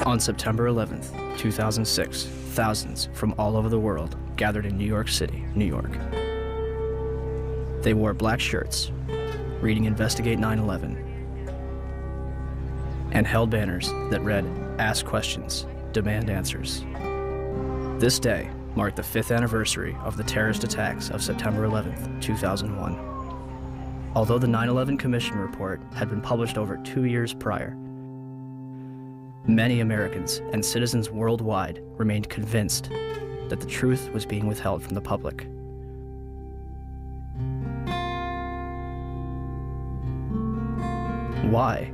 On September 11th, 2006, thousands from all over the world gathered in New York City, New York. They wore black shirts, reading Investigate 9/11, and held banners that read, "Ask questions, demand answers." This day marked the 5th anniversary of the terrorist attacks of September 11th, 2001. Although the 9/11 Commission report had been published over 2 years prior, many Americans and citizens worldwide remained convinced that the truth was being withheld from the public. Why?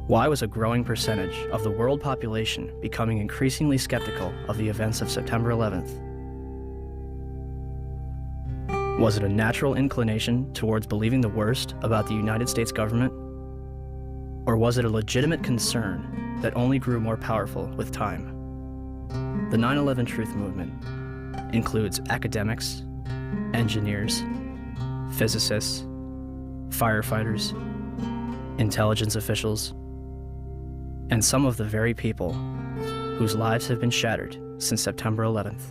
Why was a growing percentage of the world population becoming increasingly skeptical of the events of September 11th? Was it a natural inclination towards believing the worst about the United States government? Or was it a legitimate concern that only grew more powerful with time? The 9/11 Truth Movement includes academics, engineers, physicists, firefighters, intelligence officials, and some of the very people whose lives have been shattered since September 11th.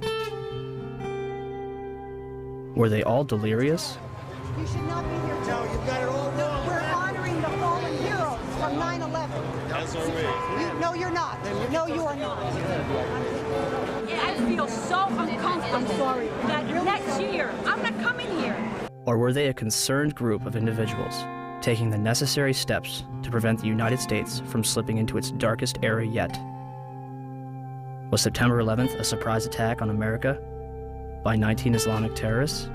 Were they all delirious? You should not be here. No, you've got it all wrong. We're honoring the fallen heroes from 9/11. That's our way. No, you're not. No, you are not. I feel so uncomfortable. I'm sorry. That next year, I'm not coming here. Or were they a concerned group of individuals taking the necessary steps to prevent the United States from slipping into its darkest era yet? Was September 11th a surprise attack on America by 19 Islamic terrorists?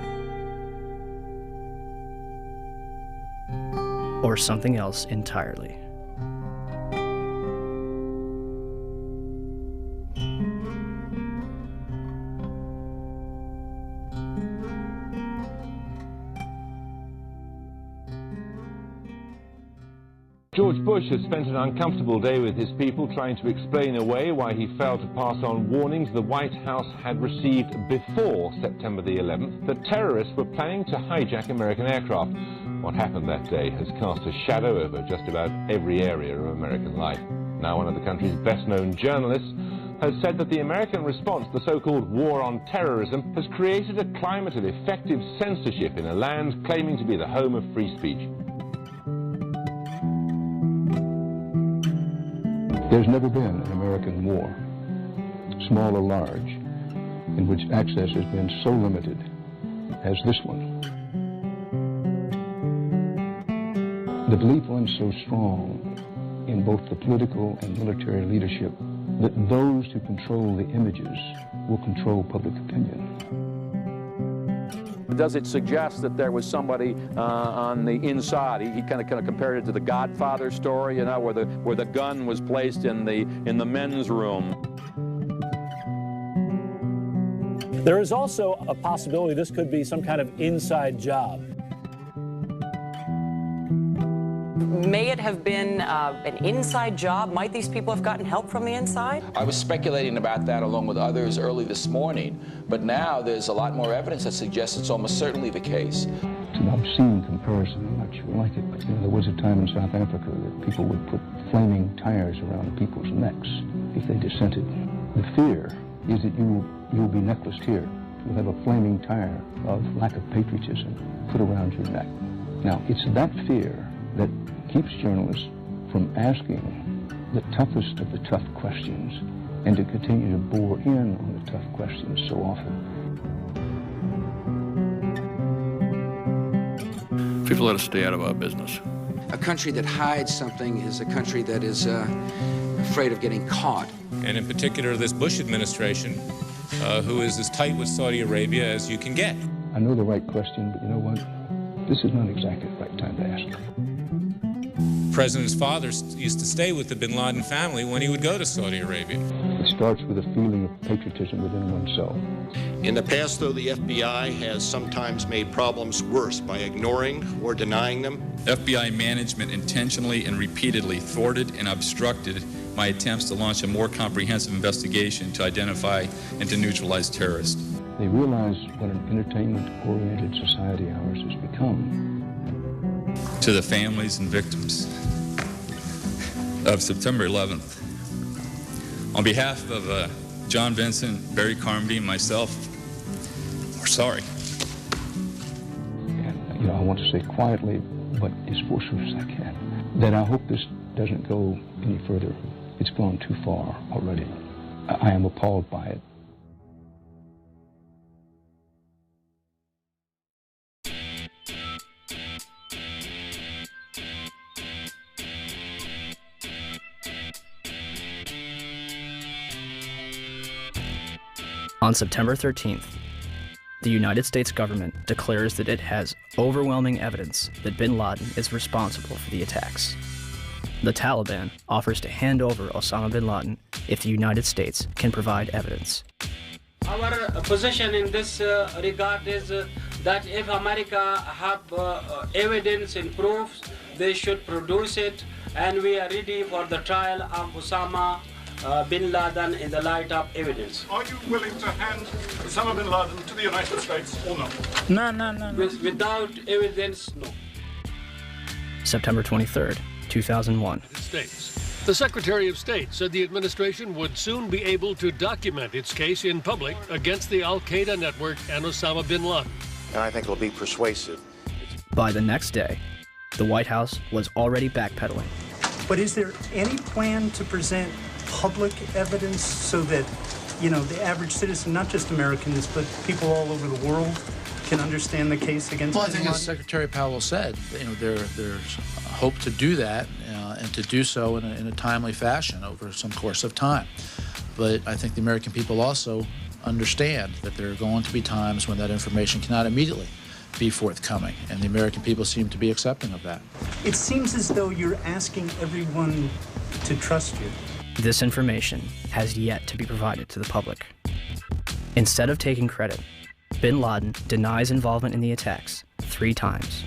Or something else entirely? George Bush has spent an uncomfortable day with his people trying to explain away why he failed to pass on warnings the White House had received before September the 11th that terrorists were planning to hijack American aircraft. What happened that day has cast a shadow over just about every area of American life. Now one of the country's best-known journalists has said that the American response to the so-called war on terrorism has created a climate of effective censorship in a land claiming to be the home of free speech. There's never been an American war, small or large, in which access has been so limited as this one. The belief runs so strong in both the political and military leadership that those who control the images will control public opinion. Does it suggest that there was somebody on the inside? He kind of compared it to the Godfather story, you know, where the gun was placed in the men's room. There is also a possibility this could be some kind of inside job. May it have been an inside job? Might these people have gotten help from the inside? I was speculating about that along with others early this morning, but now there's a lot more evidence that suggests it's almost certainly the case. It's an obscene comparison. I'm not sure I like it, but there was a time in South Africa that people would put flaming tires around people's necks if they dissented. The fear is that you'll be necklaced here. You'll have a flaming tire of lack of patriotism put around your neck. Now, it's that fear that keeps journalists from asking the toughest of the tough questions and to continue to bore in on the tough questions so often. People let us stay out of our business. A country that hides something is a country that is afraid of getting caught. And in particular, this Bush administration, who is as tight with Saudi Arabia as you can get. I know the right question, but you know what? This is not exactly the right time to ask it. The president's father used to stay with the bin Laden family when he would go to Saudi Arabia. It starts with a feeling of patriotism within oneself. In the past, though, the FBI has sometimes made problems worse by ignoring or denying them. FBI management intentionally and repeatedly thwarted and obstructed my attempts to launch a more comprehensive investigation to identify and to neutralize terrorists. They realize what an entertainment-oriented society ours has become. To the families and victims, of September 11th. On behalf of John Vincent, Barry Carmody, and myself, we're sorry. And, I want to say quietly, but as forcefully as I can, that I hope this doesn't go any further. It's gone too far already. I am appalled by it. On September 13th, the United States government declares that it has overwhelming evidence that bin Laden is responsible for the attacks. The Taliban offers to hand over Osama bin Laden if the United States can provide evidence. Our position in this regard is that if America have evidence and proofs, they should produce it, and we are ready for the trial of Osama bin Laden in the light of evidence. Are you willing to hand Osama bin Laden to the United States or not? No. Without evidence, no. September 23rd, 2001. States. The Secretary of State said the administration would soon be able to document its case in public against the Al-Qaeda network and Osama bin Laden. And I think it'll be persuasive. By the next day, the White House was already backpedaling. But is there any plan to present public evidence so that, the average citizen, not just Americans, but people all over the world, can understand the case against Well, I think as Secretary Powell said, there's hope to do that and to do so in a timely fashion over some course of time. But I think the American people also understand that there are going to be times when that information cannot immediately be forthcoming, and the American people seem to be accepting of that. It seems as though you're asking everyone to trust you. This information has yet to be provided to the public. Instead of taking credit, bin Laden denies involvement in the attacks 3 times.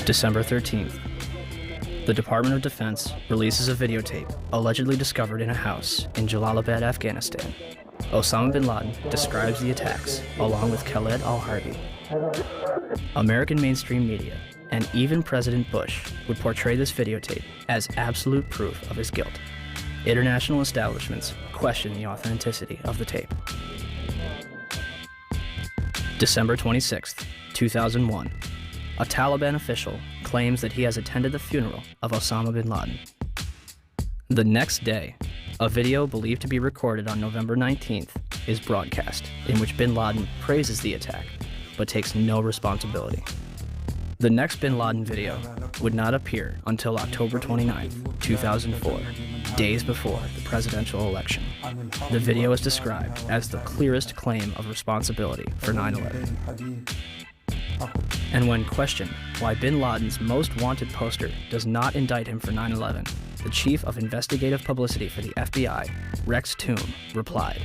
December 13th, the Department of Defense releases a videotape allegedly discovered in a house in Jalalabad, Afghanistan. Osama bin Laden describes the attacks along with Khaled al-Harbi. American mainstream media and even President Bush would portray this videotape as absolute proof of his guilt. International establishments question the authenticity of the tape. December 26th, 2001. A Taliban official claims that he has attended the funeral of Osama bin Laden. The next day, a video believed to be recorded on November 19th is broadcast, in which bin Laden praises the attack, but takes no responsibility. The next bin Laden video would not appear until October 29th, 2004, days before the presidential election. The video is described as the clearest claim of responsibility for 9/11. And when questioned why bin Laden's most wanted poster does not indict him for 9/11, the chief of investigative publicity for the FBI, Rex Toome, replied,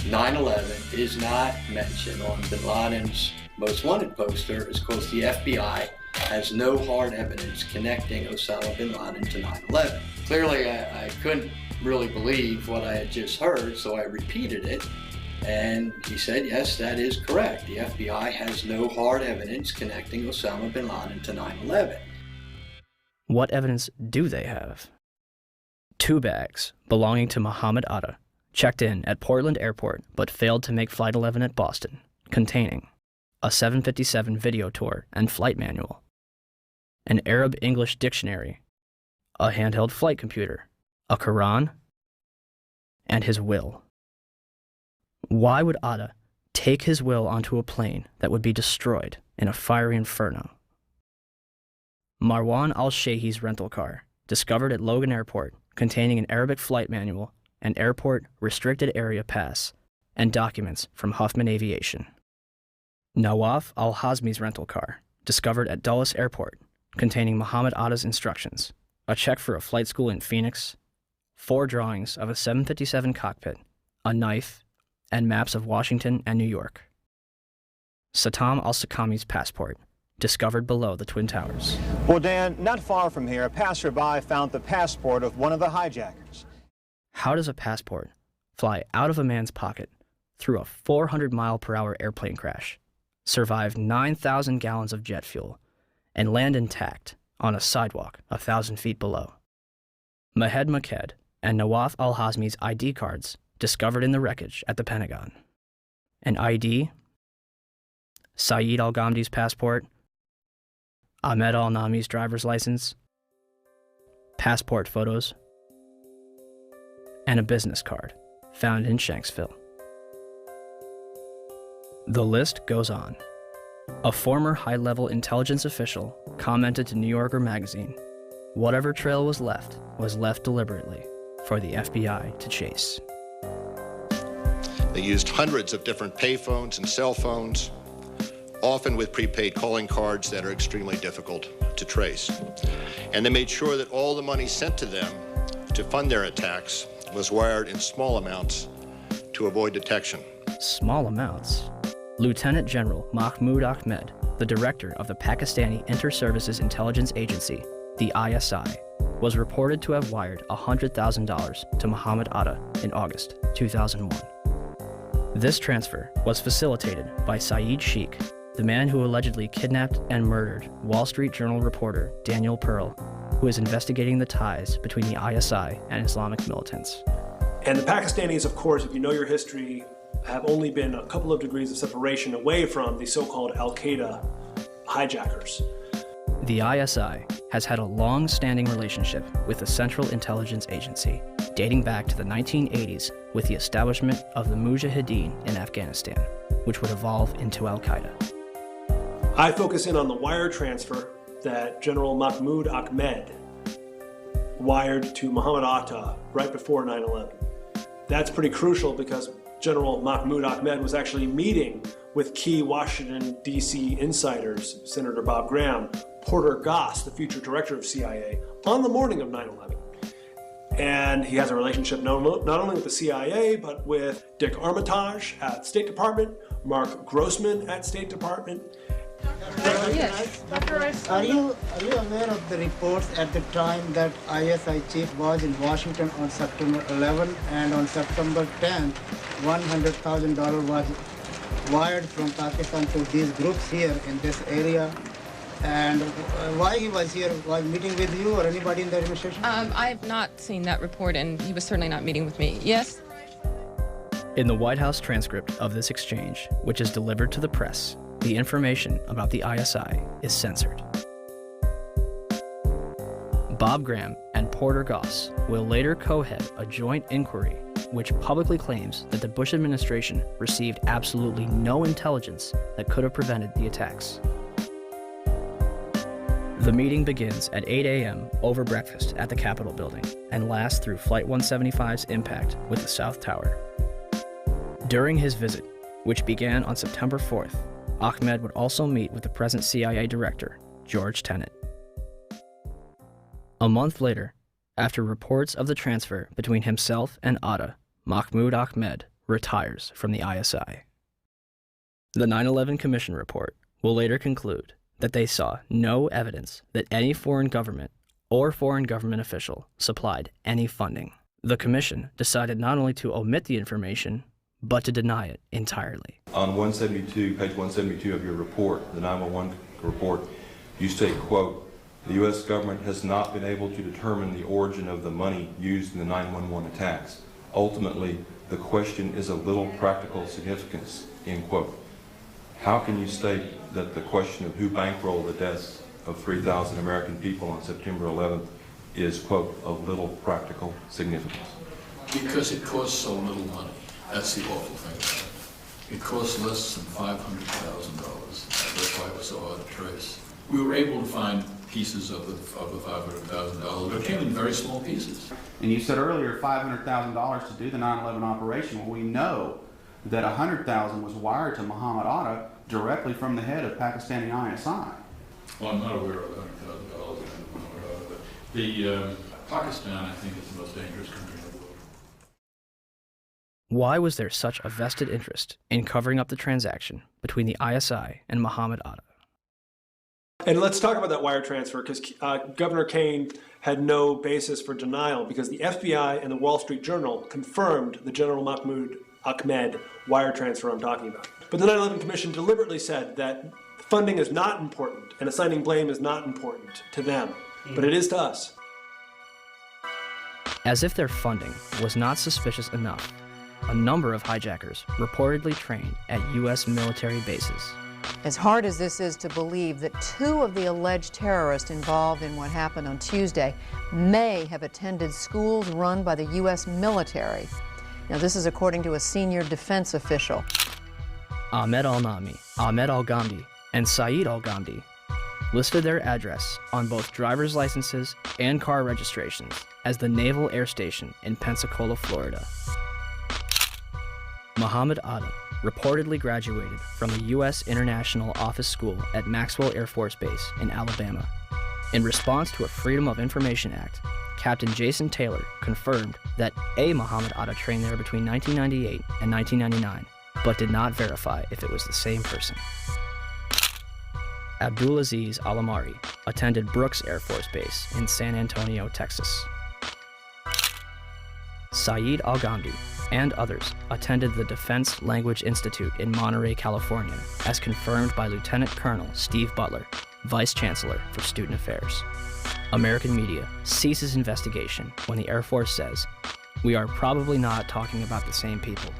9/11 is not mentioned on bin Laden's most wanted poster is because the FBI has no hard evidence connecting Osama bin Laden to 9/11. Clearly, I couldn't really believe what I had just heard, so I repeated it, and he said, yes, that is correct. The FBI has no hard evidence connecting Osama bin Laden to 9/11. What evidence do they have? 2 bags belonging to Mohammed Atta checked in at Portland Airport but failed to make Flight 11 at Boston, containing a 757 video tour and flight manual, an Arab-English dictionary, a handheld flight computer, a Quran, and his will. Why would Atta take his will onto a plane that would be destroyed in a fiery inferno? Marwan al-Shehi's rental car, discovered at Logan Airport, containing an Arabic flight manual, an airport restricted area pass, and documents from Huffman Aviation. Nawaf al-Hazmi's rental car, discovered at Dulles Airport, containing Muhammad Atta's instructions, a check for a flight school in Phoenix, 4 drawings of a 757 cockpit, a knife, and maps of Washington and New York. Satam al-Sakami's passport, discovered below the Twin Towers. Well, Dan, not far from here, a passerby found the passport of one of the hijackers. How does a passport fly out of a man's pocket through a 400-mile-per-hour airplane crash, survive 9,000 gallons of jet fuel, and land intact on a sidewalk 1,000 feet below? Mahed Maked and Nawaf al-Hazmi's ID cards discovered in the wreckage at the Pentagon. An ID, Saeed al-Ghamdi's passport, Ahmed al-Nami's driver's license, passport photos, and a business card found in Shanksville. The list goes on. A former high-level intelligence official commented to New Yorker magazine, "Whatever trail was left deliberately for the FBI to chase." They used hundreds of different payphones and cell phones, often with prepaid calling cards that are extremely difficult to trace. And they made sure that all the money sent to them to fund their attacks was wired in small amounts to avoid detection. Small amounts? Lieutenant General Mahmoud Ahmed, the director of the Pakistani Inter-Services Intelligence Agency, the ISI, was reported to have wired $100,000 to Muhammad Atta in August 2001. This transfer was facilitated by Saeed Sheikh, the man who allegedly kidnapped and murdered Wall Street Journal reporter Daniel Pearl, who is investigating the ties between the ISI and Islamic militants. And the Pakistanis, of course, if you know your history, have only been a couple of degrees of separation away from the so-called Al-Qaeda hijackers. The ISI has had a long-standing relationship with the Central Intelligence Agency, dating back to the 1980s with the establishment of the Mujahideen in Afghanistan, which would evolve into Al-Qaeda. I focus in on the wire transfer that General Mahmoud Ahmed wired to Muhammad Atta right before 9/11. That's pretty crucial because General Mahmoud Ahmed was actually meeting with key Washington, D.C. insiders, Senator Bob Graham, Porter Goss, the future director of CIA, on the morning of 9/11. And he has a relationship not only with the CIA, but with Dick Armitage at State Department, Mark Grossman at State Department. Yes. Are you aware of the reports at the time that ISI chief was in Washington on September 11 and on September 10th, $100,000 was wired from Pakistan to these groups here in this area? And why he was here? Was meeting with you or anybody in the administration? I have not seen that report, and he was certainly not meeting with me. Yes? In the White House transcript of this exchange, which is delivered to the press, the information about the ISI is censored. Bob Graham and Porter Goss will later co-head a joint inquiry which publicly claims that the Bush administration received absolutely no intelligence that could have prevented the attacks. The meeting begins at 8 a.m. over breakfast at the Capitol building and lasts through Flight 175's impact with the South Tower. During his visit, which began on September 4th, Ahmed would also meet with the present CIA director, George Tenet. A month later, after reports of the transfer between himself and Atta, Mahmoud Ahmed retires from the ISI. The 9/11 Commission report will later conclude that they saw no evidence that any foreign government or foreign government official supplied any funding. The Commission decided not only to omit the information, but to deny it entirely. On 172, page 172 of your report, the 911 report, you state, quote, "The U.S. government has not been able to determine the origin of the money used in the 911 attacks. Ultimately, the question is of little practical significance," end quote. How can you state that the question of who bankrolled the deaths of 3,000 American people on September 11th is, quote, of little practical significance? Because it costs so little money. That's the awful thing about it. It costs less than $500,000. That's why it was so hard to trace. We were able to find pieces of the $500,000, but it came in very small pieces. And you said earlier $500,000 to do the 9/11 operation. Well, we know that $100,000 was wired to Muhammad Atta directly from the head of Pakistani ISI. Well, I'm not aware of $100,000, but the Pakistan, I think, is the most dangerous country in the world. Why was there such a vested interest in covering up the transaction between the ISI and Muhammad Atta? And let's talk about that wire transfer, because Governor Kaine had no basis for denial, because the FBI and the Wall Street Journal confirmed the General Mahmoud Ahmed wire transfer I'm talking about. But the 9/11 Commission deliberately said that funding is not important and assigning blame is not important to them, but it is to us. As if their funding was not suspicious enough, a number of hijackers reportedly trained at U.S. military bases. As hard as this is to believe that 2 of the alleged terrorists involved in what happened on Tuesday may have attended schools run by the U.S. military. Now, this is according to a senior defense official. Ahmed al-Nami, Ahmed al-Ghamdi, and Saeed al-Ghamdi listed their address on both driver's licenses and car registrations as the Naval Air Station in Pensacola, Florida. Muhammad Atta reportedly graduated from the U.S. International Office School at Maxwell Air Force Base in Alabama. In response to a Freedom of Information Act, Captain Jason Taylor confirmed that a Muhammad Atta trained there between 1998 and 1999, but did not verify if it was the same person. Abdulaziz Al-Amari attended Brooks Air Force Base in San Antonio, Texas. Saeed al-Ghamdi and others attended the Defense Language Institute in Monterey, California, as confirmed by Lieutenant Colonel Steve Butler, Vice Chancellor for Student Affairs. American media ceases investigation when the Air Force says, "We are probably not talking about the same people."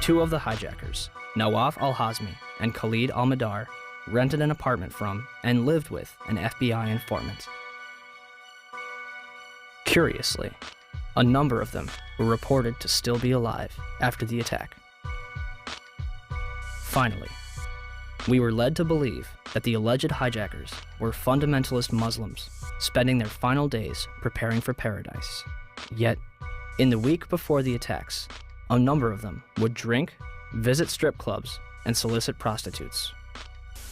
2 of the hijackers, Nawaf al-Hazmi and Khalid al-Madar, rented an apartment from and lived with an FBI informant. Curiously, a number of them were reported to still be alive after the attack. Finally, we were led to believe that the alleged hijackers were fundamentalist Muslims spending their final days preparing for paradise. Yet, in the week before the attacks, a number of them would drink, visit strip clubs, and solicit prostitutes.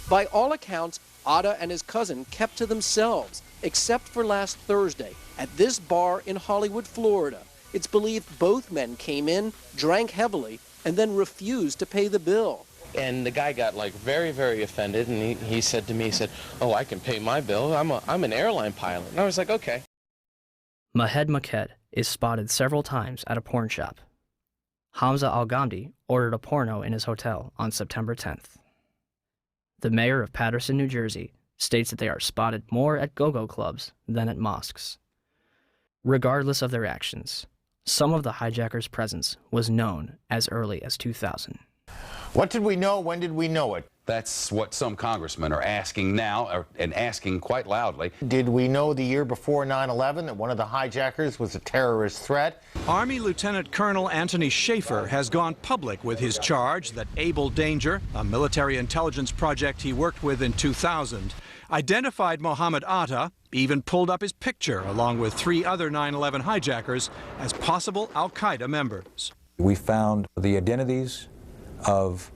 By all accounts, Atta and his cousin kept to themselves, except for last Thursday at this bar in Hollywood, Florida. It's believed both men came in, drank heavily, and then refused to pay the bill. And the guy got very, very offended, and he said to me, "Oh, I can pay my bill. I'm an airline pilot." And I was like, okay. Mahed Maked is spotted several times at a porn shop. Hamza al-Ghamdi ordered a porno in his hotel on September 10th. The mayor of Paterson, New Jersey, states that they are spotted more at go-go clubs than at mosques. Regardless of their actions, some of the hijackers' presence was known as early as 2000. What did we know? When did we know it? That's what some congressmen are asking now, and asking quite loudly. Did we know the year before 9/11 that one of the hijackers was a terrorist threat? Army Lieutenant Colonel Anthony Schaefer has gone public with his charge that Able Danger, a military intelligence project he worked with in 2000, identified Muhammad Atta, even pulled up his picture along with 3 other 9/11 hijackers as possible al-Qaeda members. We found the identities of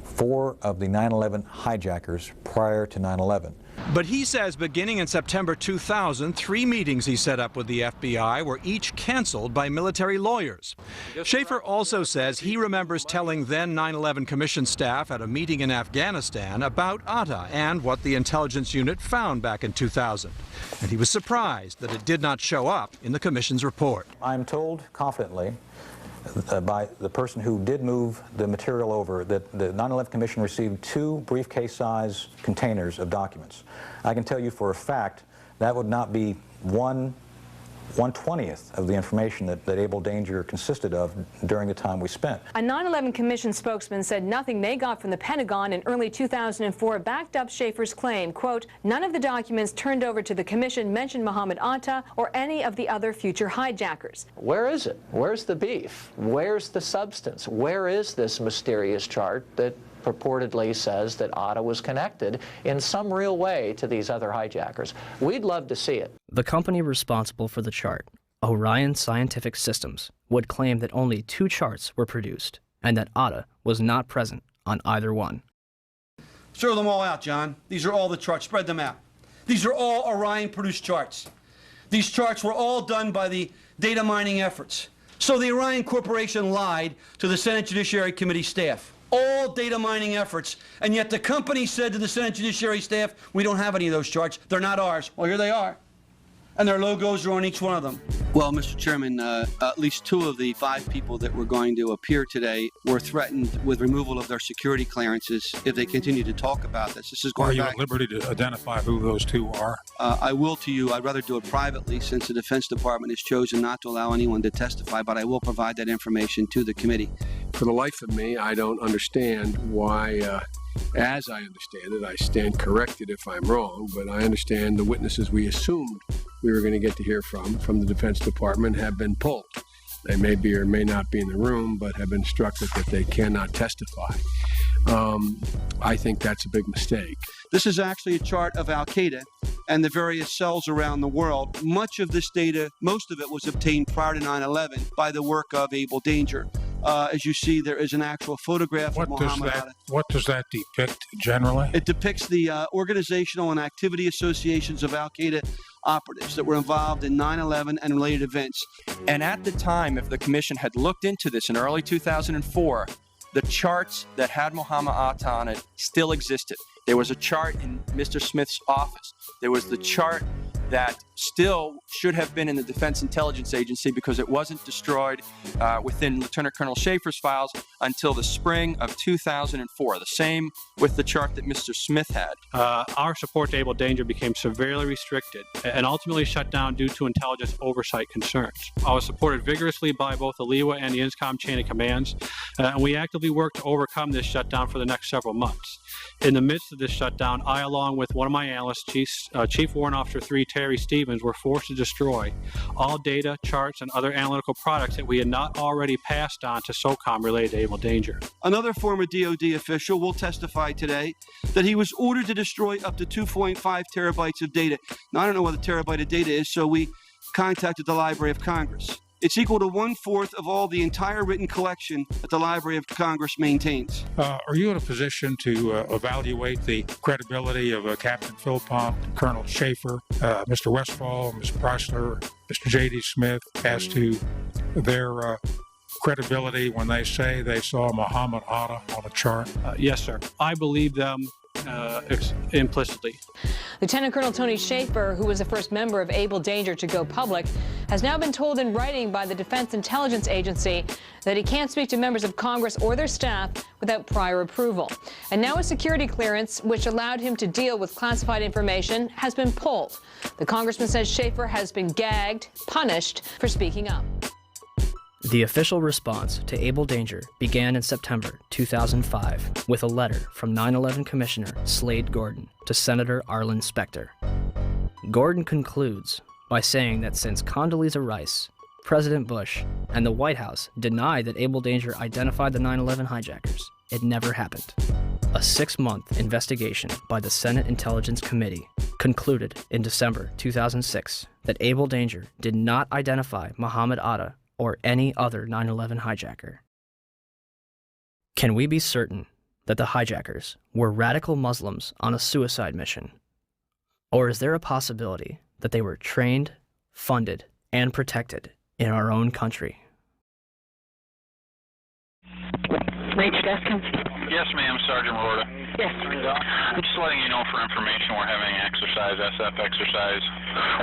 4 of the 9/11 hijackers prior to 9/11. But he says beginning in September 2000, 3 meetings he set up with the FBI were each canceled by military lawyers. Schaefer also says he remembers telling then 9/11 Commission staff at a meeting in Afghanistan about Atta and what the intelligence unit found back in 2000. And he was surprised that it did not show up in the Commission's report. I'm told confidently by the person who did move the material over that the 9/11 Commission received 2 briefcase-size containers of documents. I can tell you for a fact that would not be 1/20th of the information that Able Danger consisted of during the time we spent. A 9/11 Commission spokesman said nothing they got from the Pentagon in early 2004 backed up Schaefer's claim, quote, "None of the documents turned over to the Commission mentioned Muhammad Atta or any of the other future hijackers." Where is it? Where's the beef? Where's the substance? Where is this mysterious chart that purportedly says that Atta was connected in some real way to these other hijackers? We'd love to see it. The company responsible for the chart, Orion Scientific Systems, would claim that only 2 charts were produced and that Atta was not present on either one. Throw them all out, John. These are all the charts. Spread them out. These are all Orion-produced charts. These charts were all done by the data mining efforts. So the Orion Corporation lied to the Senate Judiciary Committee staff. All data mining efforts, and yet the company said to the Senate Judiciary staff, "We don't have any of those charts. They're not ours." Well, here they are, and their logos are on each one of them. Well, Mr. Chairman, at least 2 of the 5 people that were going to appear today were threatened with removal of their security clearances if they continue to talk about this. This is going Are you back. at liberty to identify who those 2 are? I will to you. I'd rather do it privately since the Defense Department has chosen not to allow anyone to testify, but I will provide that information to the committee. For the life of me, I don't understand why, as I understand it, I stand corrected if I'm wrong, but I understand the witnesses we assumed we were going to get to hear from the Defense Department have been pulled. They may be or may not be in the room, but have been instructed that they cannot testify. I think that's a big mistake. This is actually a chart of Al-Qaeda and the various cells around the world. Much of this data, most of it was obtained prior to 9/11 by the work of Able Danger. As you see, there is an actual photograph of Muhammad Atta. What does that depict generally? It depicts the organizational and activity associations of Al-Qaeda operatives that were involved in 9/11 and related events. And at the time, if the commission had looked into this in early 2004, the charts that had Muhammad Atta on it still existed. There was a chart in Mr. Smith's office. There was the chart that still should have been in the Defense Intelligence Agency because it wasn't destroyed within Lieutenant Colonel Schaefer's files until the spring of 2004. The same with the chart that Mr. Smith had. Our support to Able Danger became severely restricted and ultimately shut down due to intelligence oversight concerns. I was supported vigorously by both the LEWA and the INSCOM chain of commands, and we actively worked to overcome this shutdown for the next several months. In the midst of this shutdown, I, along with one of my analysts, Chief Warrant Officer 3 Terry Stevens, were forced to destroy all data, charts, and other analytical products that we had not already passed on to SOCOM related to Able Danger. Another former DOD official will testify today that he was ordered to destroy up to 2.5 terabytes of data. Now, I don't know what a terabyte of data is, so we contacted the Library of Congress. It's equal to 1/4 of all the entire written collection that the Library of Congress maintains. Are you in a position to evaluate the credibility of Captain Philpott, Colonel Schaefer, Mr. Westphal, Ms. Pressler, Mr. J.D. Smith as to their credibility when they say they saw Muhammad Atta on a chart? Yes, sir. I believe them implicitly. Lieutenant Colonel Tony Schaefer, who was the first member of Able Danger to go public, has now been told in writing by the Defense Intelligence Agency that he can't speak to members of Congress or their staff without prior approval. And now a security clearance, which allowed him to deal with classified information, has been pulled. The congressman says Schaefer has been gagged, punished for speaking up. The official response to Able Danger began in September 2005 with a letter from 9/11 Commissioner Slade Gordon to Senator Arlen Specter. Gordon concludes by saying that since Condoleezza Rice, President Bush, and the White House denied that Able Danger identified the 9/11 hijackers, it never happened. A 6-month investigation by the Senate Intelligence Committee concluded in December 2006 that Able Danger did not identify Muhammad Atta or any other 9/11 hijacker. Can we be certain that the hijackers were radical Muslims on a suicide mission? Or is there a possibility that they were trained, funded, and protected in our own country? Yes, ma'am, Sergeant Rorta. Yes. I'm just letting you know for information we're having an exercise, SF exercise.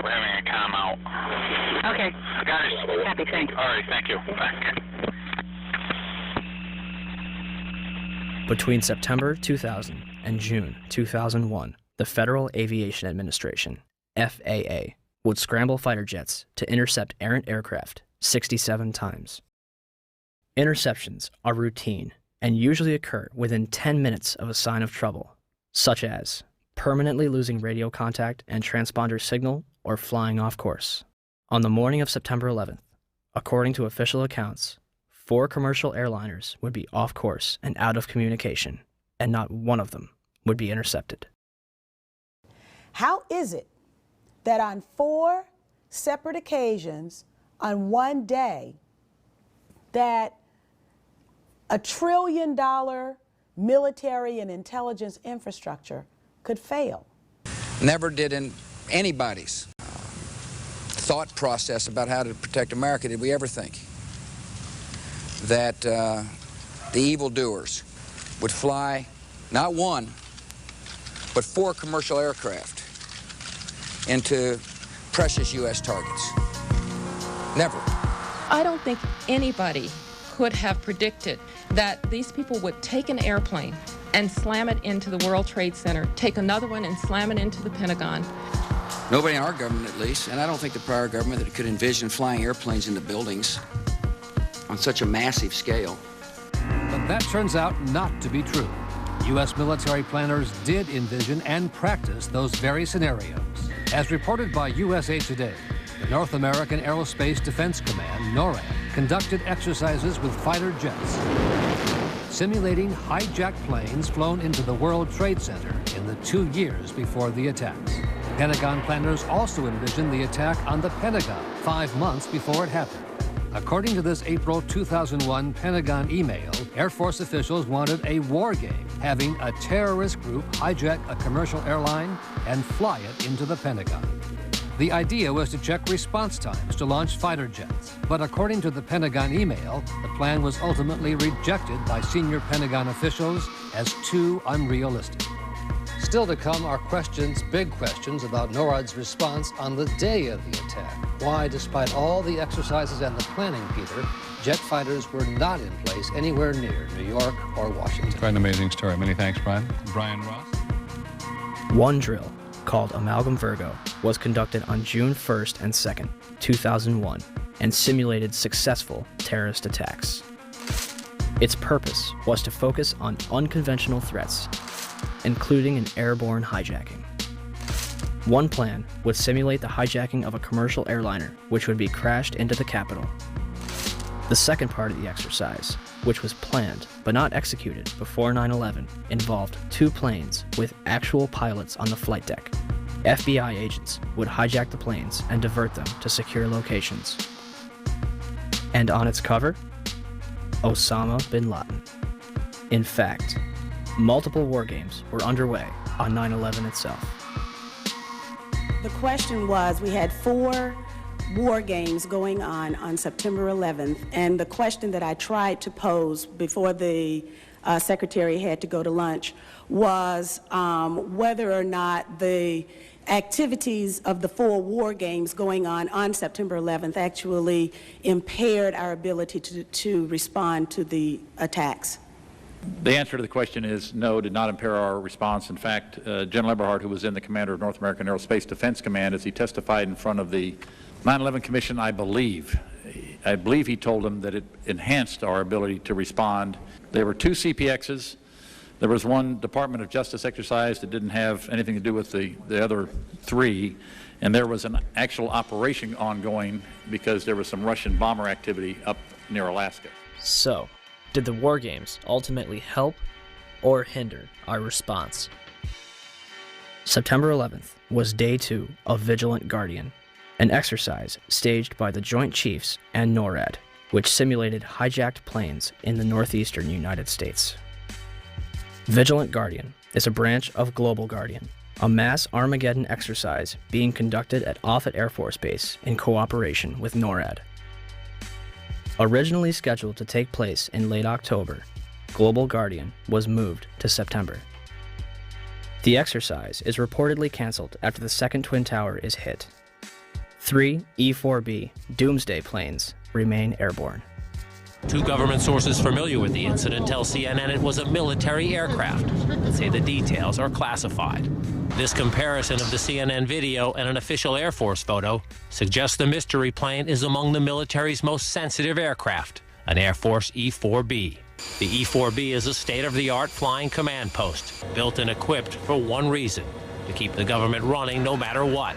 We're having a comm out. Okay. Guys. Happy, thanks. All right, thank you. Back. Between September 2000 and June 2001, the Federal Aviation Administration, FAA, would scramble fighter jets to intercept errant aircraft 67 times. Interceptions are routine and usually occur within 10 minutes of a sign of trouble, such as permanently losing radio contact and transponder signal or flying off course. On the morning of September 11th, according to official accounts, 4 commercial airliners would be off course and out of communication, and not one of them would be intercepted. How is it that on 4 separate occasions on one day that $1 trillion military and intelligence infrastructure could fail? Never did in anybody's thought process about how to protect America did we ever think that the evildoers would fly not 1, but 4 commercial aircraft into precious U.S. targets. Never. I don't think anybody could have predicted that these people would take an airplane and slam it into the World Trade Center, take another one and slam it into the Pentagon. Nobody in our government, at least, and I don't think the prior government that could envision flying airplanes into buildings on such a massive scale. But that turns out not to be true. U.S. military planners did envision and practice those very scenarios. As reported by USA Today, the North American Aerospace Defense Command, NORAD, conducted exercises with fighter jets, simulating hijacked planes flown into the World Trade Center in the 2 years before the attacks. Pentagon planners also envisioned the attack on the Pentagon 5 months before it happened. According to this April 2001 Pentagon email, Air Force officials wanted a war game, having a terrorist group hijack a commercial airline and fly it into the Pentagon. The idea was to check response times to launch fighter jets. But according to the Pentagon email, the plan was ultimately rejected by senior Pentagon officials as too unrealistic. Still to come are questions, big questions, about NORAD's response on the day of the attack. Why, despite all the exercises and the planning, Peter, jet fighters were not in place anywhere near New York or Washington. Quite an amazing story. Many thanks, Brian. Brian Ross. One drill, called Amalgam Virgo, was conducted on June 1st and 2nd, 2001, and simulated successful terrorist attacks. Its purpose was to focus on unconventional threats, including an airborne hijacking. One plan would simulate the hijacking of a commercial airliner, which would be crashed into the Capitol. The second part of the exercise, which was planned but not executed before 9/11, involved 2 planes with actual pilots on the flight deck. FBI agents would hijack the planes and divert them to secure locations. And on its cover, Osama bin Laden. In fact, multiple war games were underway on 9/11 itself. The question was, we had 4 war games going on September 11th, and the question that I tried to pose before the secretary had to go to lunch was whether or not the activities of the 4 war games going on September 11th actually impaired our ability to respond to the attacks. The answer to the question is no, did not impair our response. In fact, General Eberhart, who was then the commander of North American Aerospace Defense Command, as he testified in front of the 9/11 Commission, I believe he told them that it enhanced our ability to respond. There were 2 CPXs. There was 1 Department of Justice exercise that didn't have anything to do with the other 3. And there was an actual operation ongoing because there was some Russian bomber activity up near Alaska. So, did the war games ultimately help or hinder our response? September 11th was day 2 of Vigilant Guardian, an exercise staged by the Joint Chiefs and NORAD, which simulated hijacked planes in the northeastern United States. Vigilant Guardian is a branch of Global Guardian, a mass Armageddon exercise being conducted at Offutt Air Force Base in cooperation with NORAD. Originally scheduled to take place in late October, Global Guardian was moved to September. The exercise is reportedly canceled after the second Twin Tower is hit. 3 E-4B Doomsday planes remain airborne. 2 government sources familiar with the incident tell CNN it was a military aircraft, and say the details are classified. This comparison of the CNN video and an official Air Force photo suggests the mystery plane is among the military's most sensitive aircraft, an Air Force E-4B. The E-4B is a state-of-the-art flying command post, built and equipped for one reason: to keep the government running no matter what,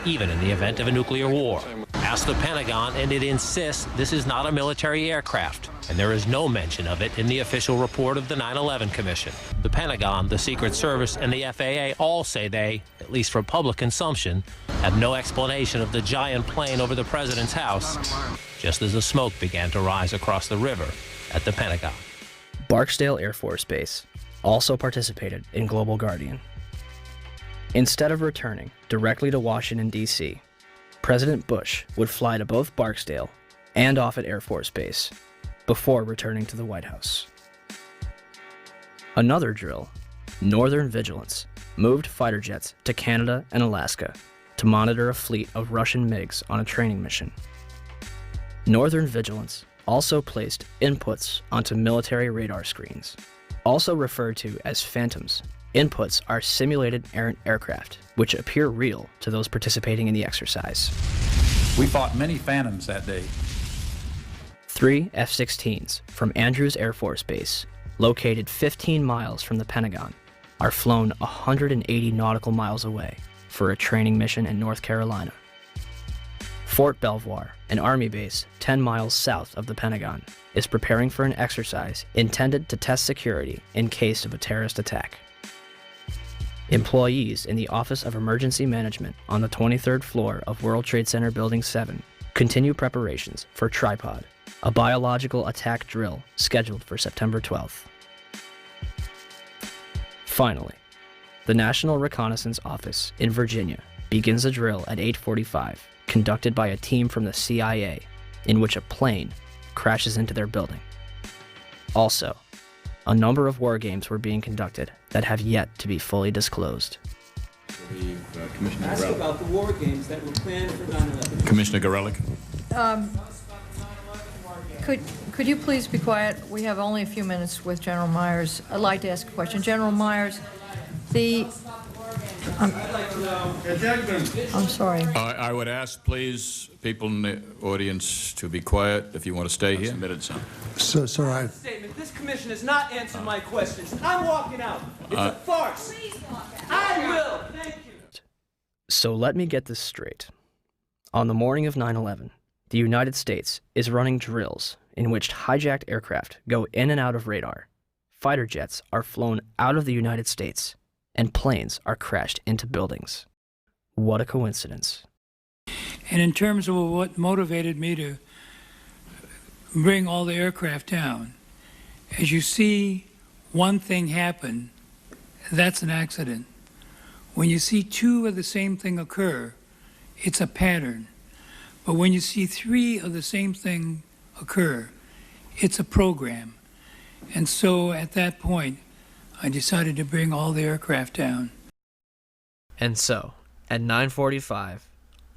even in the event of a nuclear war. Ask the Pentagon, and it insists this is not a military aircraft, and there is no mention of it in the official report of the 9/11 Commission. The Pentagon, the Secret Service, and the FAA all say they, at least for public consumption, have no explanation of the giant plane over the president's house, just as the smoke began to rise across the river at the Pentagon. Barksdale Air Force Base also participated in Global Guardian. Instead of returning directly to Washington, D.C., President Bush would fly to both Barksdale and Offutt Air Force Base before returning to the White House. Another drill, Northern Vigilance, moved fighter jets to Canada and Alaska to monitor a fleet of Russian MiGs on a training mission. Northern Vigilance also placed inputs onto military radar screens. Also referred to as phantoms, inputs are simulated errant aircraft, which appear real to those participating in the exercise. We fought many phantoms that day. 3 F-16s from Andrews Air Force Base, located 15 miles from the Pentagon, are flown 180 nautical miles away for a training mission in North Carolina. Fort Belvoir, an Army base 10 miles south of the Pentagon, is preparing for an exercise intended to test security in case of a terrorist attack. Employees in the Office of Emergency Management on the 23rd floor of World Trade Center Building 7 continue preparations for Tripod, a biological attack drill scheduled for September 12th. Finally, the National Reconnaissance Office in Virginia begins a drill at 8:45, conducted by a team from the CIA, in which a plane crashes into their building. Also, a number of war games were being conducted that have yet to be fully disclosed. Ask about the war games that were planned for 9/11. Commissioner Gorelick. Could you please be quiet? We have only a few minutes with General Myers. I'd like to ask a question. General Myers, I'm sorry. I would ask, please, people in the audience to be quiet if you want to stay here. Sir, statement. This commission has not answered my questions. I'm walking out. It's a farce. I will. Thank you. So let me get this straight. On the morning of 9/11, the United States is running drills in which hijacked aircraft go in and out of radar, fighter jets are flown out of the United States, and planes are crashed into buildings. What a coincidence. And in terms of what motivated me to bring all the aircraft down, as you see one thing happen, that's an accident. When you see two of the same thing occur, it's a pattern. But when you see three of the same thing occur, it's a program. And so at that point, I decided to bring all the aircraft down. And so, at 9:45,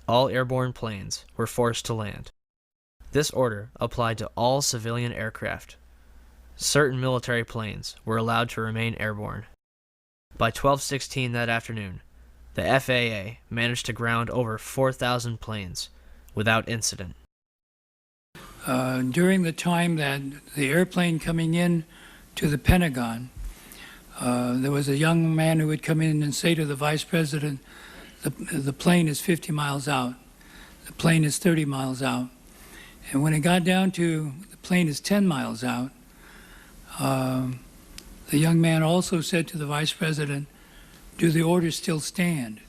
all airborne planes were forced to land. This order applied to all civilian aircraft. Certain military planes were allowed to remain airborne. By 12:16 that afternoon, the FAA managed to ground over 4,000 planes without incident. During the time that the airplane coming in to the Pentagon, there was a young man who would come in and say to the vice president, the plane is 50 miles out, the plane is 30 miles out. And when it got down to the plane is 10 miles out, the young man also said to the vice president, do the orders still stand?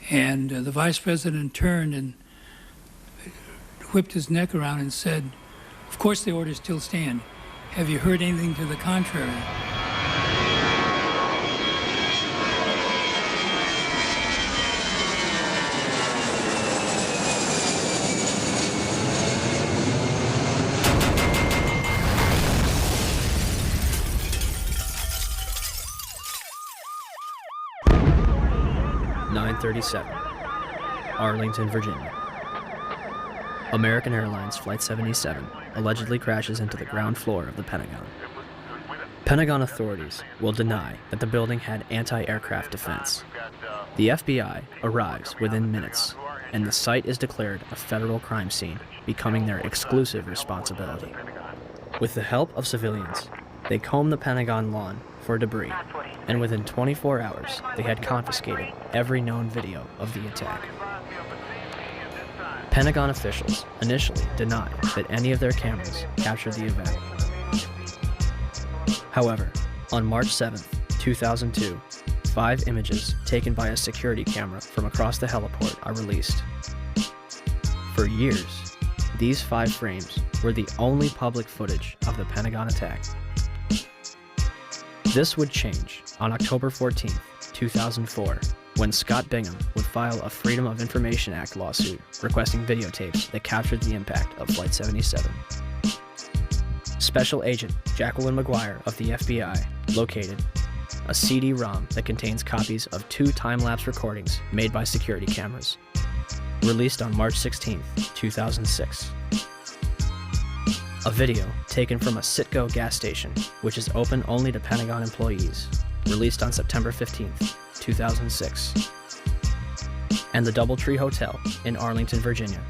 And the vice president turned and whipped his neck around and said, of course the orders still stand. Have you heard anything to the contrary? .37, Arlington, Virginia. American Airlines Flight 77 allegedly crashes into the ground floor of the Pentagon. Pentagon authorities will deny that the building had anti-aircraft defense. The FBI arrives within minutes, and the site is declared a federal crime scene, becoming their exclusive responsibility. With the help of civilians, they comb the Pentagon lawn for debris, and within 24 hours, they had confiscated every known video of the attack. Pentagon officials initially denied that any of their cameras captured the event. However, on March 7, 2002, 5 images taken by a security camera from across the heliport are released. For years, these 5 frames were the only public footage of the Pentagon attack. This would change on October 14, 2004, when Scott Bingham would file a Freedom of Information Act lawsuit requesting videotapes that captured the impact of Flight 77. Special Agent Jacqueline McGuire of the FBI located a CD-ROM that contains copies of 2 time-lapse recordings made by security cameras, released on March 16, 2006. A video taken from a Citgo gas station, which is open only to Pentagon employees, released on September 15th, 2006. And the Doubletree Hotel in Arlington, Virginia,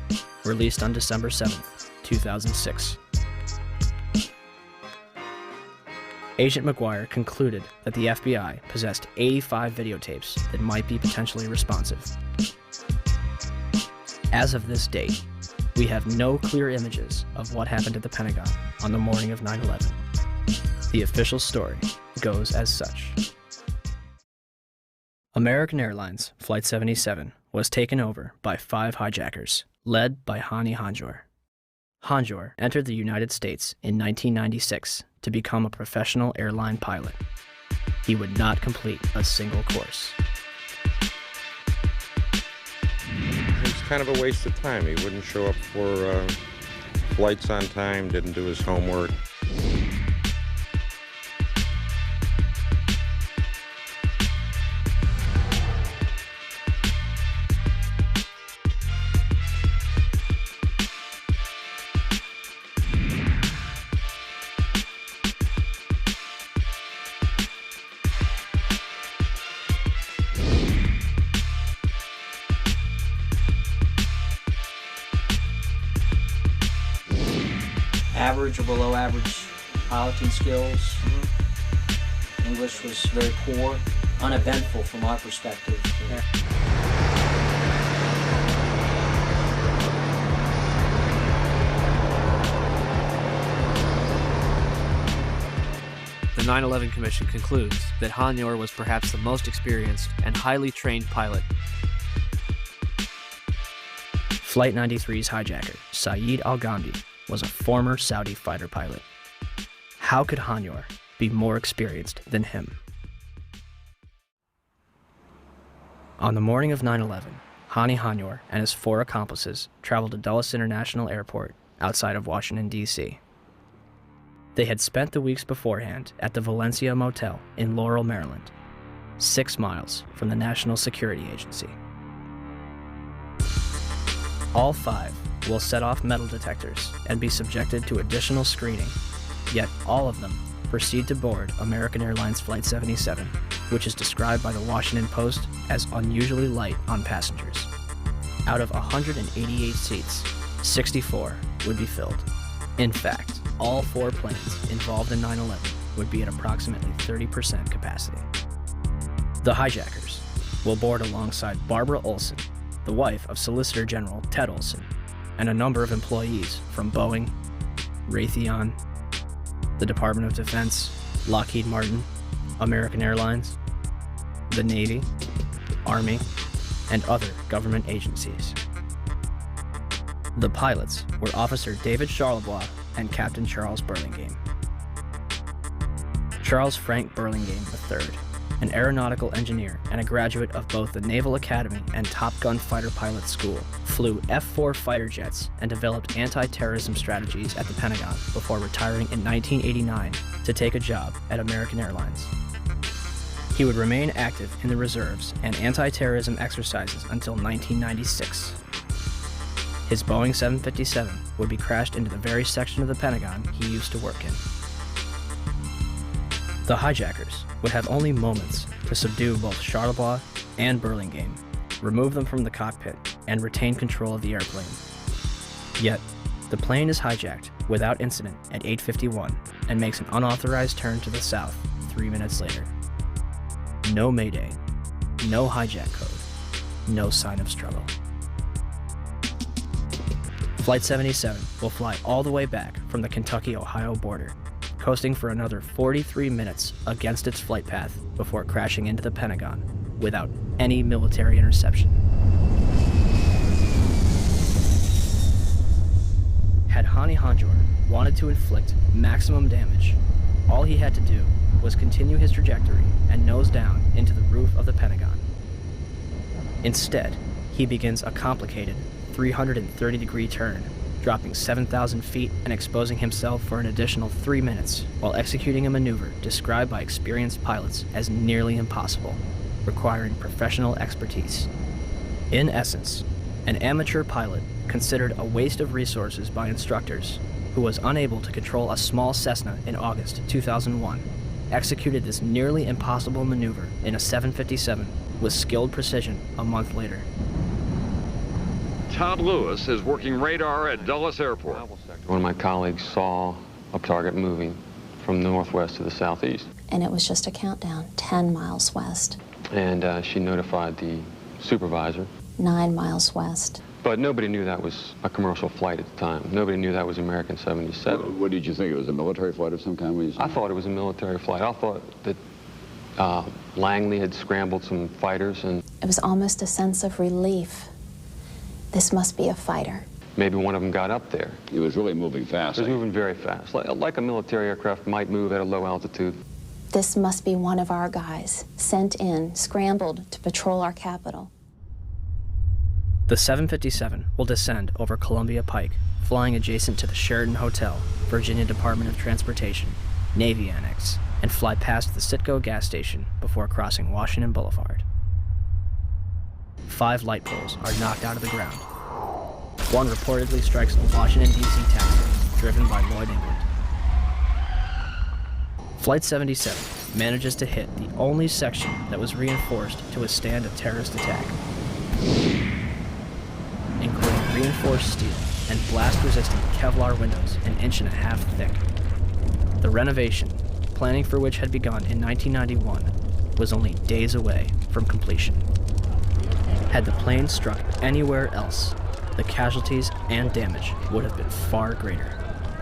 released on December 7th, 2006. Agent McGuire concluded that the FBI possessed 85 videotapes that might be potentially responsive. As of this date, we have no clear images of what happened at the Pentagon on the morning of 9/11. The official story goes as such. American Airlines Flight 77 was taken over by 5 hijackers, led by Hani Hanjour. Hanjour entered the United States in 1996 to become a professional airline pilot. He would not complete a single course. It was kind of a waste of time. He wouldn't show up for flights on time, didn't do his homework. Average or below average piloting skills. English was very poor, uneventful from our perspective. The 9/11 Commission concludes that Hanjour was perhaps the most experienced and highly trained pilot. Flight 93's hijacker, Saeed Al-Ghamdi, was a former Saudi fighter pilot. How could Hanjour be more experienced than him? On the morning of 9/11, Hani Hanjour and his 4 accomplices traveled to Dulles International Airport outside of Washington, D.C. They had spent the weeks beforehand at the Valencia Motel in Laurel, Maryland, 6 miles from the National Security Agency. All 5 will set off metal detectors and be subjected to additional screening, yet all of them proceed to board American Airlines Flight 77, which is described by the Washington Post as unusually light on passengers. Out of 188 seats, 64 would be filled. In fact, all 4 planes involved in 9/11 would be at approximately 30% capacity. The hijackers will board alongside Barbara Olson, the wife of Solicitor General Ted Olson, and a number of employees from Boeing, Raytheon, the Department of Defense, Lockheed Martin, American Airlines, the Navy, Army, and other government agencies. The pilots were Officer David Charlebois and Captain Charles Burlingame. Charles Frank Burlingame III, an aeronautical engineer and a graduate of both the Naval Academy and Top Gun Fighter Pilot School, flew F-4 fighter jets and developed anti-terrorism strategies at the Pentagon before retiring in 1989 to take a job at American Airlines. He would remain active in the reserves and anti-terrorism exercises until 1996. His Boeing 757 would be crashed into the very section of the Pentagon he used to work in. The hijackers would have only moments to subdue both Charlebois and Burlingame, remove them from the cockpit, and retain control of the airplane. Yet, the plane is hijacked without incident at 8:51 and makes an unauthorized turn to the south 3 minutes later. No mayday, no hijack code, no sign of struggle. Flight 77 will fly all the way back from the Kentucky-Ohio border, coasting for another 43 minutes against its flight path before crashing into the Pentagon without any military interception. Had Hani Hanjour wanted to inflict maximum damage, all he had to do was continue his trajectory and nose down into the roof of the Pentagon. Instead, he begins a complicated 330-degree turn, dropping 7,000 feet and exposing himself for an additional 3 minutes while executing a maneuver described by experienced pilots as nearly impossible, requiring professional expertise. In essence, an amateur pilot considered a waste of resources by instructors who was unable to control a small Cessna in August 2001, executed this nearly impossible maneuver in a 757 with skilled precision a month later. Todd Lewis is working radar at Dulles Airport. One of my colleagues saw a target moving from the northwest to the southeast. And it was just a countdown, 10 miles west. And she notified the supervisor. 9 miles west. But nobody knew that was a commercial flight at the time. Nobody knew that was American 77. What did you think? It was a military flight of some kind? I thought it was a military flight. I thought that Langley had scrambled some fighters and... It was almost a sense of relief. This must be a fighter. Maybe one of them got up there. It was really moving fast. It was moving very fast, like a military aircraft might move at a low altitude. This must be one of our guys, sent in, scrambled to patrol our capital. The 757 will descend over Columbia Pike, flying adjacent to the Sheraton Hotel, Virginia Department of Transportation, Navy Annex, and fly past the Citgo gas station before crossing Washington Boulevard. 5 light poles are knocked out of the ground. One reportedly strikes a Washington, D.C. taxi driven by Lloyd England. Flight 77 manages to hit the only section that was reinforced to withstand a terrorist attack, including reinforced steel and blast-resistant Kevlar windows an 1.5 inches thick. The renovation, planning for which had begun in 1991, was only days away from completion. Had the plane struck anywhere else, the casualties and damage would have been far greater.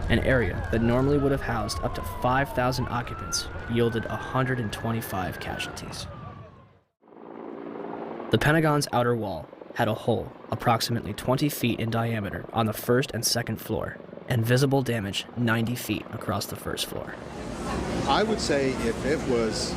An area that normally would have housed up to 5,000 occupants yielded 125 casualties. The Pentagon's outer wall had a hole approximately 20 feet in diameter on the first and second floor, and visible damage 90 feet across the first floor. I would say if it was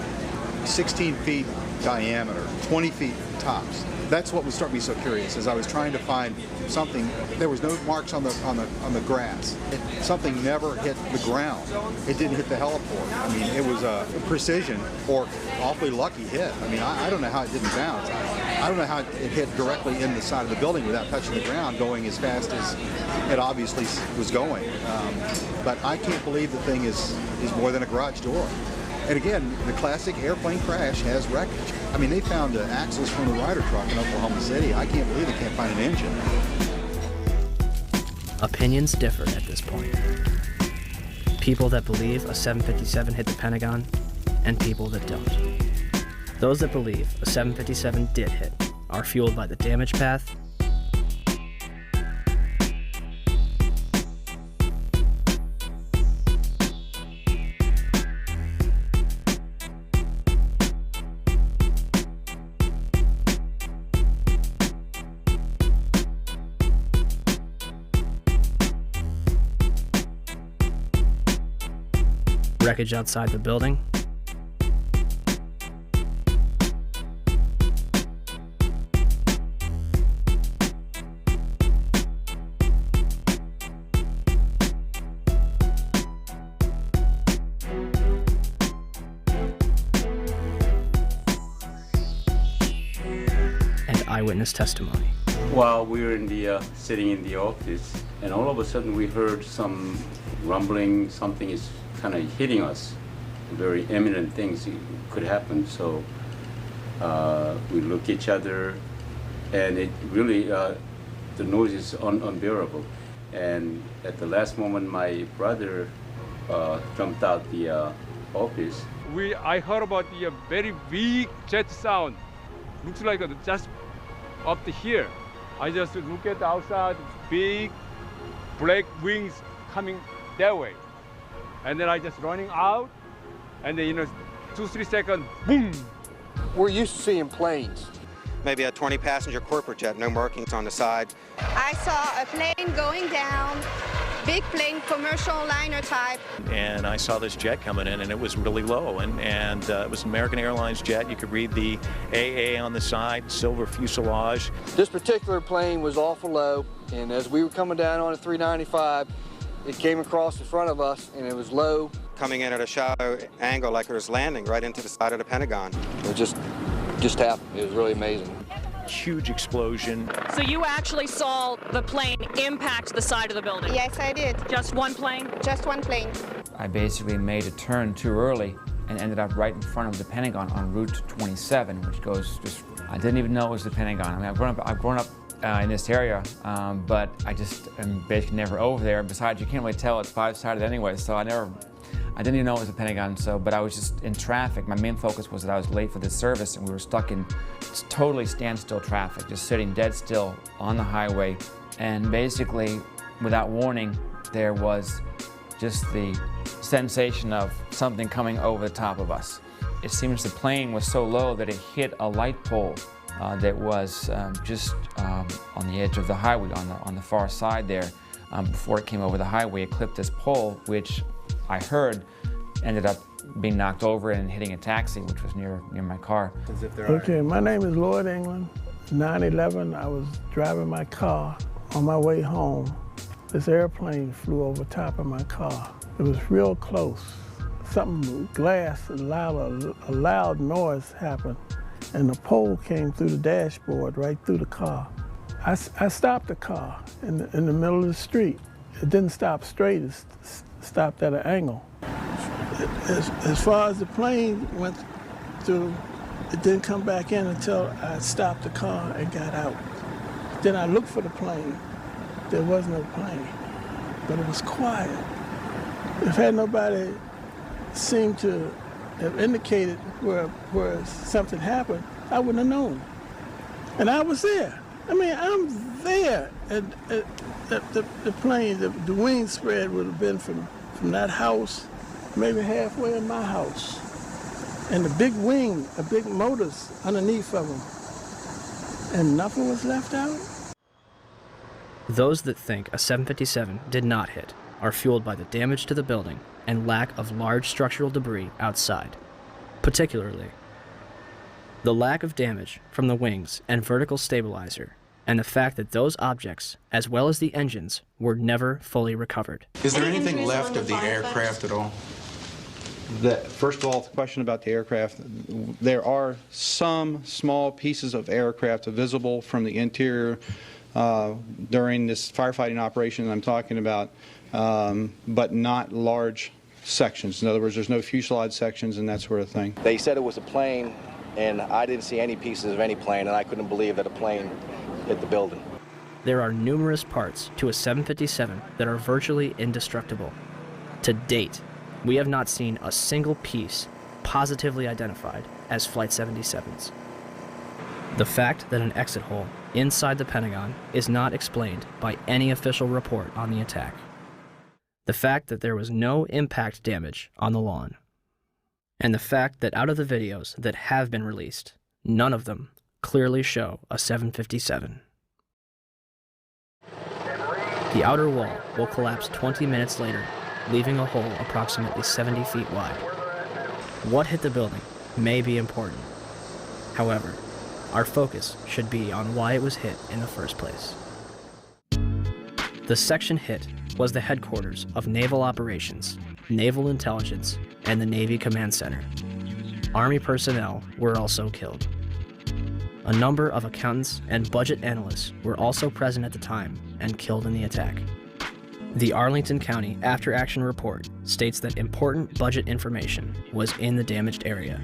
16 feet diameter, 20 feet tops, that's what would start me so curious. As I was trying to find something, there was no marks on the grass. Something never hit the ground. It didn't hit the heliport. I mean, it was a precision or awfully lucky hit. I mean, I don't know how it didn't bounce. I don't know how it hit directly in the side of the building without touching the ground, going as fast as it obviously was going. But I can't believe the thing is more than a garage door. And again, the classic airplane crash has wreckage. I mean, they found axles from the Ryder truck in Oklahoma City. I can't believe they can't find an engine. Opinions differ at this point. People that believe a 757 hit the Pentagon, and people that don't. Those that believe a 757 did hit are fueled by the damage path, wreckage outside the building, and eyewitness testimony. While we were sitting in the office, and all of a sudden we heard some rumbling, something is kind of hitting us. Very imminent things could happen. So we look at each other, and it really, the noise is unbearable. And at the last moment, my brother jumped out the office. I heard about the very big jet sound. Looks like just up to here. I just look at the outside, big black wings coming that way. And then I just running out, and then 2-3 seconds, boom. We're used to seeing planes. Maybe a 20-passenger corporate jet, no markings on the side. I saw a plane going down, big plane, commercial liner type. And I saw this jet coming in, and it was really low, and it was an American Airlines jet. You could read the AA on the side, silver fuselage. This particular plane was awful low, and as we were coming down on a 395, it came across in front of us, and it was low. Coming in at a shallow angle like it was landing right into the side of the Pentagon. It just happened. It was really amazing. huge explosion. So you actually saw the plane impact the side of the building? Yes, I did. Just one plane? Just one plane. I basically made a turn too early and ended up right in front of the Pentagon on Route 27, which goes just, I didn't even know it was the Pentagon. I mean, I've grown up in this area, but I just am basically never over there. Besides, you can't really tell it's five-sided anyway, so I didn't even know it was the Pentagon, but I was just in traffic. My main focus was that I was late for this service and we were stuck in totally standstill traffic, just sitting dead still on the highway. And basically, without warning, there was just the sensation of something coming over the top of us. It seems the plane was so low that it hit a light pole that was just on the edge of the highway, on the far side there. Before it came over the highway, it clipped this pole, which I heard ended up being knocked over and hitting a taxi, which was near my car. Okay, my name is Lloyd England. 9/11, I was driving my car on my way home. This airplane flew over top of my car. It was real close. Something, glass, a loud noise happened, and the pole came through the dashboard, right through the car. I stopped the car in the middle of the street. It didn't stop straight, it stopped at an angle. As far as the plane went through, it didn't come back in until I stopped the car and got out. Then I looked for the plane. There was no plane, but it was quiet. If had nobody seemed to have indicated where something happened, I wouldn't have known. And I was there. I mean, I'm there. And the plane, the wing spread would have been from that house, maybe halfway in my house. And the big wing, the big motors underneath of them. And nothing was left out? Those that think a 757 did not hit are fueled by the damage to the building and lack of large structural debris outside. Particularly, the lack of damage from the wings and vertical stabilizer, and the fact that those objects, as well as the engines, were never fully recovered. Is there anything left of the aircraft at all? First of all, the question about the aircraft, there are some small pieces of aircraft visible from the interior during this firefighting operation I'm talking about, but not large sections. In other words, there's no fuselage sections and that sort of thing. They said it was a plane, and I didn't see any pieces of any plane, and I couldn't believe that a plane hit the building. There are numerous parts to a 757 that are virtually indestructible. To date, we have not seen a single piece positively identified as Flight 77's. The fact that an exit hole inside the Pentagon is not explained by any official report on the attack. The fact that there was no impact damage on the lawn. And the fact that out of the videos that have been released, none of them clearly show a 757. The outer wall will collapse 20 minutes later, leaving a hole approximately 70 feet wide. What hit the building may be important. However, our focus should be on why it was hit in the first place. The section hit was the headquarters of Naval Operations, Naval Intelligence, and the Navy Command Center. Army personnel were also killed. A number of accountants and budget analysts were also present at the time and killed in the attack. The Arlington County After Action Report states that important budget information was in the damaged area.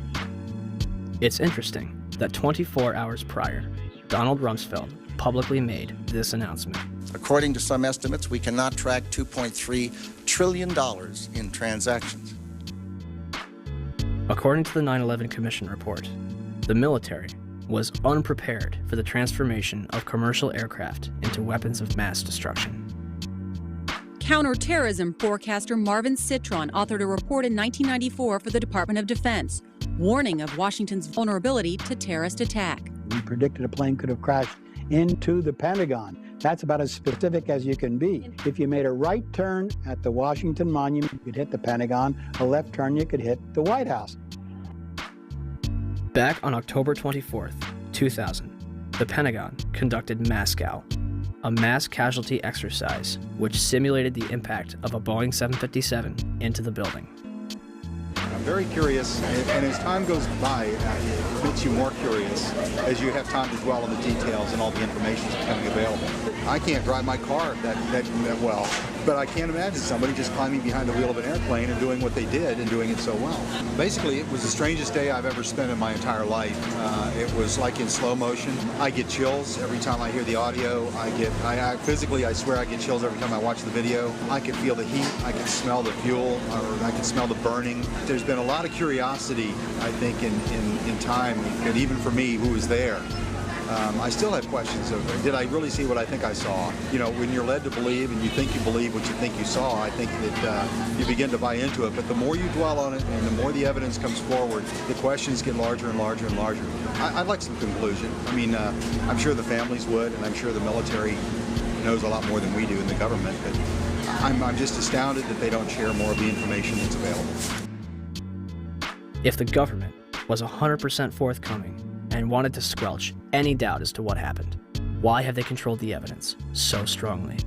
It's interesting that 24 hours prior, Donald Rumsfeld publicly made this announcement. According to some estimates, we cannot track $2.3 trillion in transactions. According to the 9/11 Commission report, the military was unprepared for the transformation of commercial aircraft into weapons of mass destruction. Counterterrorism forecaster Marvin Citron authored a report in 1994 for the Department of Defense, warning of Washington's vulnerability to terrorist attack. We predicted a plane could have crashed into the Pentagon. That's about as specific as you can be. If you made a right turn at the Washington Monument, you could hit the Pentagon. A left turn, you could hit the White House. Back on October 24th, 2000, the Pentagon conducted MASCOW, a mass casualty exercise which simulated the impact of a Boeing 757 into the building. very curious, and as time goes by, it makes you more curious as you have time to dwell on the details and all the information that's becoming available. I can't drive my car that well, but I can't imagine somebody just climbing behind the wheel of an airplane and doing what they did and doing it so well. Basically, it was the strangest day I've ever spent in my entire life. It was like in slow motion. I get chills every time I hear the audio. Physically, I swear I get chills every time I watch the video. I can feel the heat. I can smell the fuel, or I can smell the burning. There's been a lot of curiosity, I think, in time, and even for me, who was there. I still have questions of, did I really see what I think I saw? You know, when you're led to believe and you think you believe what you think you saw, I think that you begin to buy into it. But the more you dwell on it and the more the evidence comes forward, the questions get larger and larger and larger. I'd like some conclusion. I mean, I'm sure the families would, and I'm sure the military knows a lot more than we do in the government, but I'm just astounded that they don't share more of the information that's available. If the government was 100% forthcoming and wanted to squelch any doubt as to what happened, why have they controlled the evidence so strongly?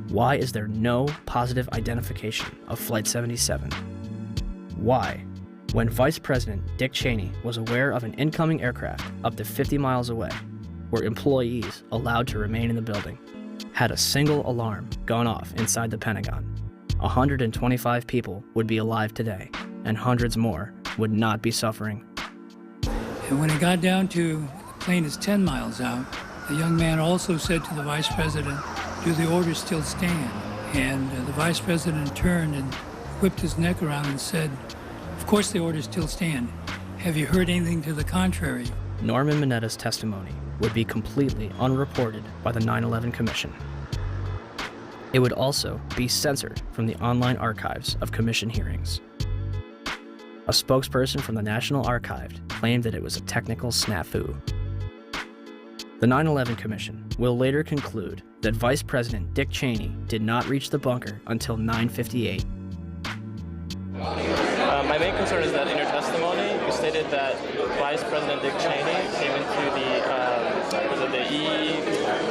Why is there no positive identification of Flight 77? Why, when Vice President Dick Cheney was aware of an incoming aircraft up to 50 miles away, were employees allowed to remain in the building? Had a single alarm gone off inside the Pentagon, 125 people would be alive today, and hundreds more would not be suffering. And when it got down to the plane is 10 miles out, the young man also said to the vice president, "Do the orders still stand?" And the vice president turned and whipped his neck around and said, "Of course the orders still stand. Have you heard anything to the contrary?" Norman Minetta's testimony would be completely unreported by the 9/11 Commission. It would also be censored from the online archives of Commission hearings. A spokesperson from the National Archive claimed that it was a technical snafu. The 9/11 Commission will later conclude that Vice President Dick Cheney did not reach the bunker until 9:58. My main concern is that in your testimony, you stated that Vice President Dick Cheney came into the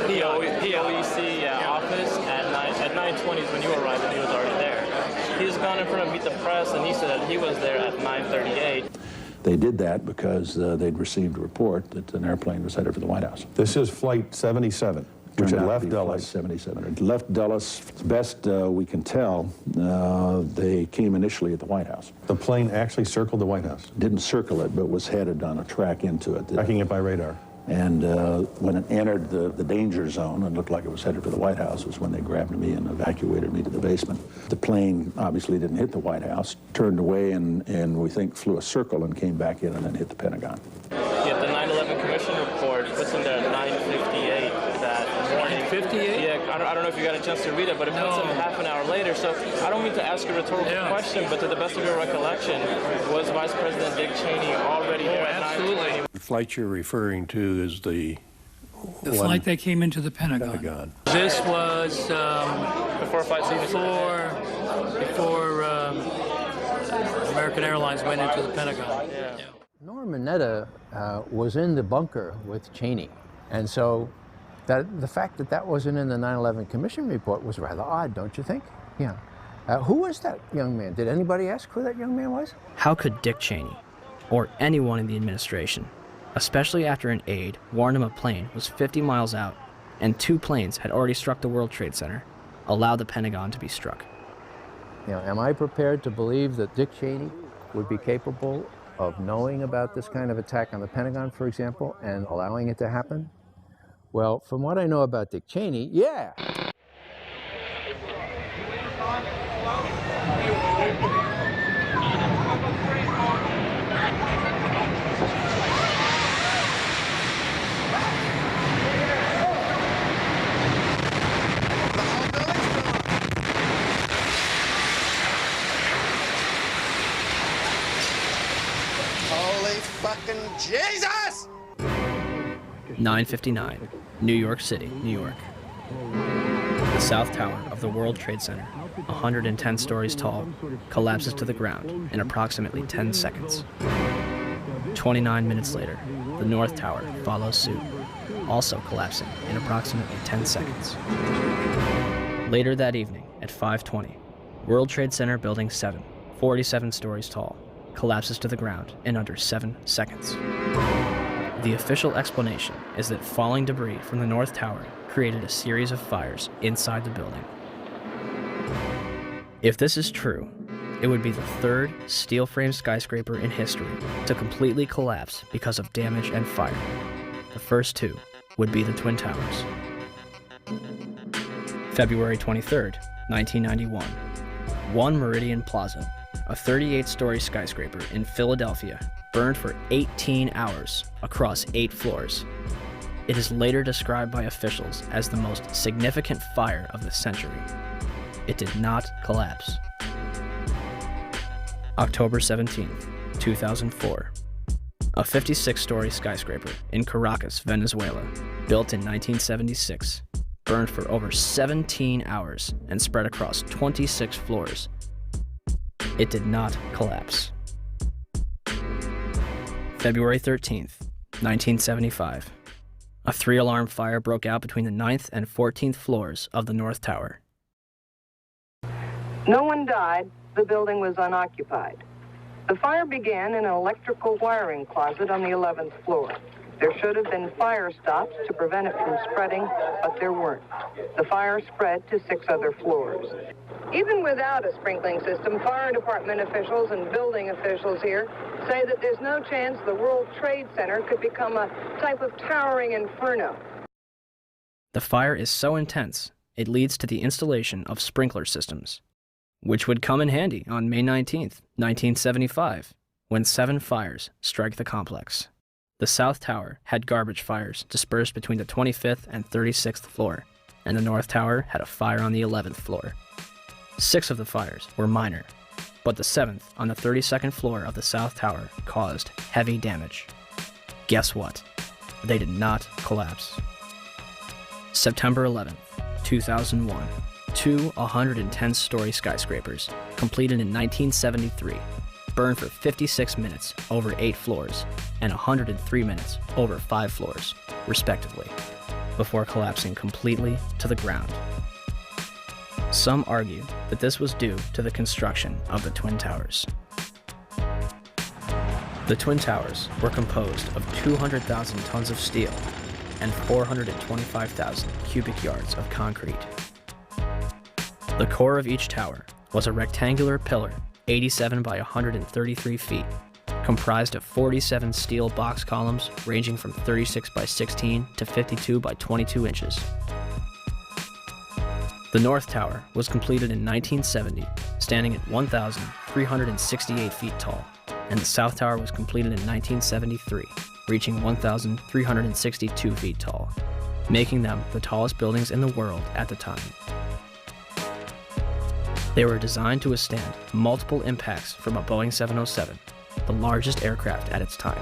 POEC office at 9:20 when you arrived, and he was already there. He's gone in front of Meet the Press, and he said that he was there at 9:38. They did that because they'd received a report that an airplane was headed for the White House. This is Flight 77, which had left Dulles. Flight 77. It left Dulles. As best we can tell, they came initially at the White House. The plane actually circled the White House? Didn't circle it, but was headed on a track into it. Tracking it by radar. And when it entered the danger zone and looked like it was headed for the White House was when they grabbed me and evacuated me to the basement. The plane obviously didn't hit the White House, turned away and we think flew a circle and came back in and then hit the Pentagon. Yet the 9/11 Commission report puts him there at 9:58 that morning. 9:58? Yeah, I don't know if you got a chance to read it, but it puts him half an hour later. So I don't mean to ask a rhetorical question, but to the best of your recollection, was Vice President Dick Cheney already there at 9:20? The flight you're referring to is the flight that came into the Pentagon. This was before Flight 77. Before American Airlines went into the Pentagon. Yeah. Norman Minetta was in the bunker with Cheney, and so the fact that wasn't in the 9/11 Commission report was rather odd, don't you think? Yeah. Who was that young man? Did anybody ask who that young man was? How could Dick Cheney, or anyone in the administration, especially after an aide warned him a plane was 50 miles out and 2 planes had already struck the World Trade Center, allow the Pentagon to be struck? You know, am I prepared to believe that Dick Cheney would be capable of knowing about this kind of attack on the Pentagon, for example, and allowing it to happen? Well, from what I know about Dick Cheney, yeah. Fucking Jesus! 9:59, New York City, New York. The South Tower of the World Trade Center, 110 stories tall, collapses to the ground in approximately 10 seconds. 29 minutes later, the North Tower follows suit, also collapsing in approximately 10 seconds. Later that evening, at 5:20, World Trade Center Building 7, 47 stories tall, collapses to the ground in under 7 seconds. The official explanation is that falling debris from the North Tower created a series of fires inside the building. If this is true, it would be the third steel-frame skyscraper in history to completely collapse because of damage and fire. The first two would be the Twin Towers. February 23rd, 1991. One Meridian Plaza, a 38-story skyscraper in Philadelphia, burned for 18 hours across 8 floors. It is later described by officials as the most significant fire of the century. It did not collapse. October 17, 2004. A 56-story skyscraper in Caracas, Venezuela, built in 1976, burned for over 17 hours and spread across 26 floors. It did not collapse. February 13th, 1975. A 3-alarm fire broke out between the 9th and 14th floors of the North Tower. No one died. The building was unoccupied. The fire began in an electrical wiring closet on the 11th floor. There should have been fire stops to prevent it from spreading, but there weren't. The fire spread to 6 other floors. Even without a sprinkling system, fire department officials and building officials here say that there's no chance the World Trade Center could become a type of towering inferno. The fire is so intense, it leads to the installation of sprinkler systems, which would come in handy on May 19th, 1975, when 7 fires strike the complex. The South Tower had garbage fires dispersed between the 25th and 36th floor, and the North Tower had a fire on the 11th floor. 6 of the fires were minor, but the 7th on the 32nd floor of the South Tower caused heavy damage. Guess what? They did not collapse. September 11th, 2001. 2 110-story skyscrapers, completed in 1973, burned for 56 minutes over 8 floors and 103 minutes over 5 floors, respectively, before collapsing completely to the ground. Some argue that this was due to the construction of the Twin Towers. The Twin Towers were composed of 200,000 tons of steel and 425,000 cubic yards of concrete. The core of each tower was a rectangular pillar 87 by 133 feet, comprised of 47 steel box columns ranging from 36 by 16 to 52 by 22 inches. The North Tower was completed in 1970, standing at 1,368 feet tall, and the South Tower was completed in 1973, reaching 1,362 feet tall, making them the tallest buildings in the world at the time. They were designed to withstand multiple impacts from a Boeing 707, the largest aircraft at its time.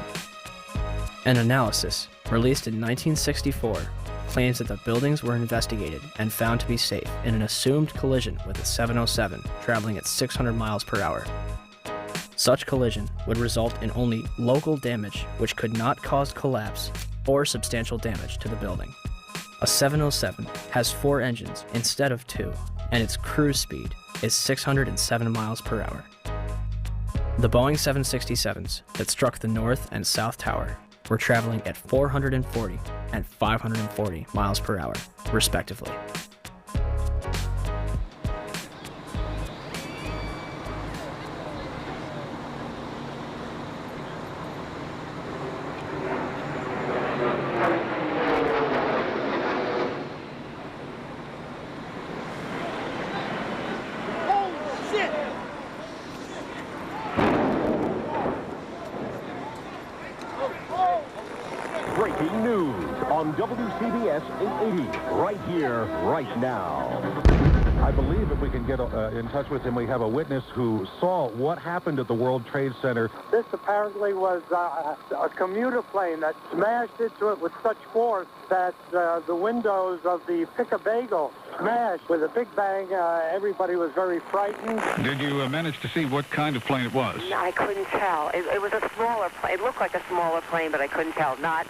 An analysis released in 1964 claims that the buildings were investigated and found to be safe in an assumed collision with a 707 traveling at 600 miles per hour. Such collision would result in only local damage which could not cause collapse or substantial damage to the building. A 707 has 4 engines instead of 2, and its cruise speed is 607 miles per hour. The Boeing 767s that struck the North and South Tower were traveling at 440 and 540 miles per hour, respectively. Breaking news on WCBS 880, right here, right now. I believe if we can get in touch with him, we have a witness who saw what happened at the World Trade Center. This apparently was a commuter plane that smashed into it with such force that the windows of the Pick-a-Bagel smashed with a big bang. Everybody was very frightened. Did you manage to see what kind of plane it was? I couldn't tell. It was a smaller plane. It looked like a smaller plane, but I couldn't tell. Not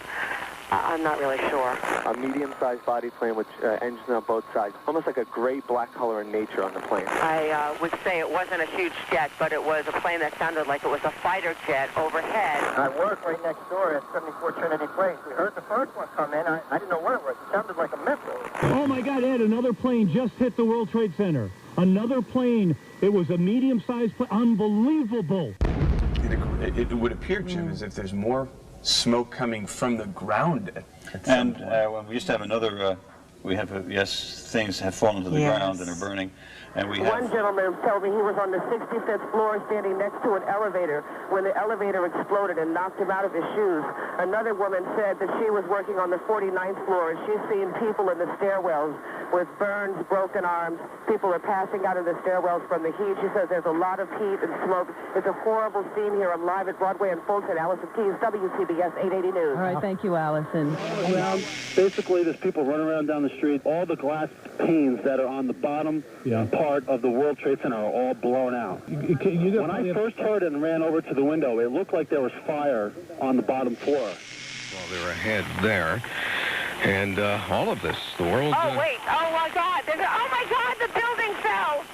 I'm not really sure. A medium-sized body plane with engines on both sides, almost like a gray-black color in nature on the plane. I would say it wasn't a huge jet, but it was a plane that sounded like it was a fighter jet overhead. I work right next door at 74 Trinity Place. We heard the first one come in. I didn't know what it was. It sounded like a missile. Oh, my God, Ed, another plane just hit the World Trade Center. Another plane. It was a medium-sized plane. Unbelievable. It would appear, Jim, as if there's more smoke coming from the ground at some point. Well, we used to have another, things have fallen to the ground and are burning. And we One gentleman told me he was on the 65th floor standing next to an elevator when the elevator exploded and knocked him out of his shoes. Another woman said that she was working on the 49th floor and she's seen people in the stairwells with burns, broken arms. People are passing out of the stairwells from the heat. She says there's a lot of heat and smoke. It's a horrible scene here. I'm live at Broadway and Fulton. Allison Keyes, WCBS 880 News. All right, thank you, Allison. Basically, there's people running around down the street. All the glass panes that are on the bottom part of the World Trade Center are all blown out. When I first heard it and ran over to the window, it looked like there was fire on the bottom floor. Well, they're ahead there. And all of this, the world... Oh, wait. Oh, my God. Oh, my God, the building fell.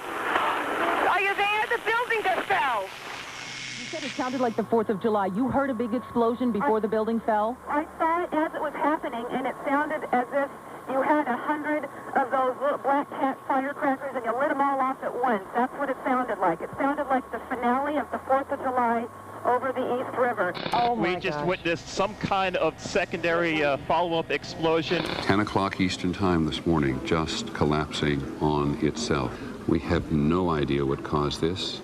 Are you there? The building just fell. You said it sounded like the 4th of July. You heard a big explosion before the building fell? I saw it as it was happening, and it sounded as if you had 100 of those little black cat firecrackers and you lit them all off at once. That's what it sounded like. It sounded like the finale of the 4th of July over the East River. Oh, my We just witnessed some kind of secondary follow-up explosion. 10 o'clock Eastern Time this morning, just collapsing on itself. We have no idea what caused this.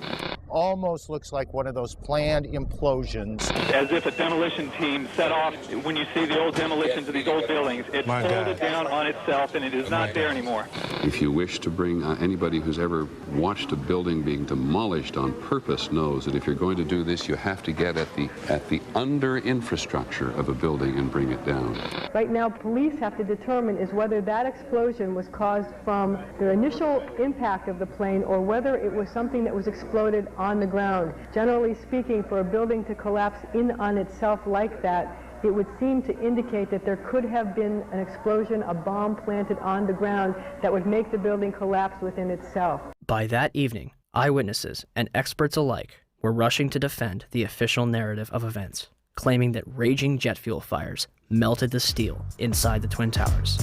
Almost looks like one of those planned implosions. As if a demolition team set off. When you see the old demolitions of these old buildings, it folded down on itself and it is not there anymore. If you wish to bring anybody who's ever watched a building being demolished on purpose knows that if you're going to do this, you have to get at the under infrastructure of a building and bring it down. Right now, police have to determine is whether that explosion was caused from the initial impact of the plane or whether it was something that was exploded on the ground. Generally speaking, for a building to collapse in on itself like that, it would seem to indicate that there could have been an explosion, a bomb planted on the ground that would make the building collapse within itself. By that evening, eyewitnesses and experts alike were rushing to defend the official narrative of events, claiming that raging jet fuel fires melted the steel inside the Twin Towers.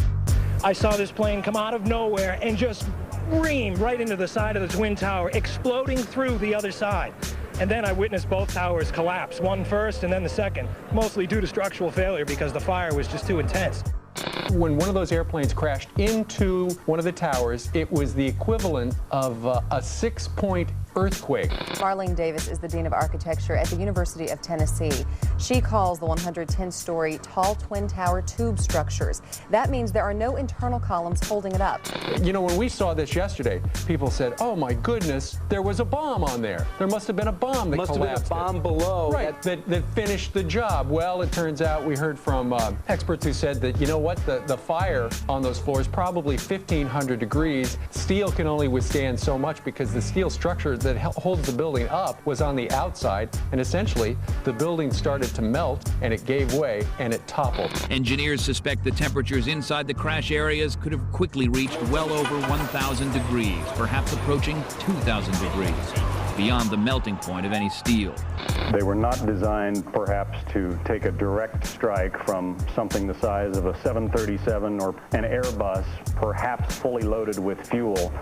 I saw this plane come out of nowhere and just ream right into the side of the Twin Tower, exploding through the other side. And then I witnessed both towers collapse, one first and then the second, mostly due to structural failure because the fire was just too intense. When one of those airplanes crashed into one of the towers, it was the equivalent of a 6-point earthquake. Marlene Davis is the Dean of Architecture at the University of Tennessee. She calls the 110-story tall twin tower tube structures. That means there are no internal columns holding it up. You know, when we saw this yesterday, people said, oh my goodness, there was a bomb on there. There must have been a bomb that collapsed. Must have been a bomb below. Right, that finished the job. Well, it turns out we heard from experts who said that, you know what, the fire on those floors probably 1,500 degrees. Steel can only withstand so much because the steel structure that holds the building up was on the outside, and essentially the building started to melt and it gave way and it toppled. Engineers suspect the temperatures inside the crash areas could have quickly reached well over 1,000 degrees, perhaps approaching 2,000 degrees, beyond the melting point of any steel. They were not designed, perhaps, to take a direct strike from something the size of a 737 or an Airbus, perhaps fully loaded with fuel.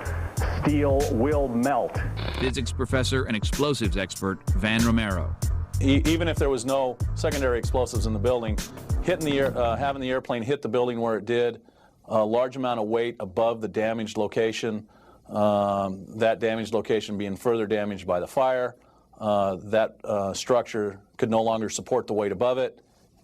Steel will melt. Physics professor and explosives expert Van Romero. Even if there was no secondary explosives in the building, hitting the having the airplane hit the building where it did, a large amount of weight above the damaged location, that damaged location being further damaged by the fire, that structure could no longer support the weight above it,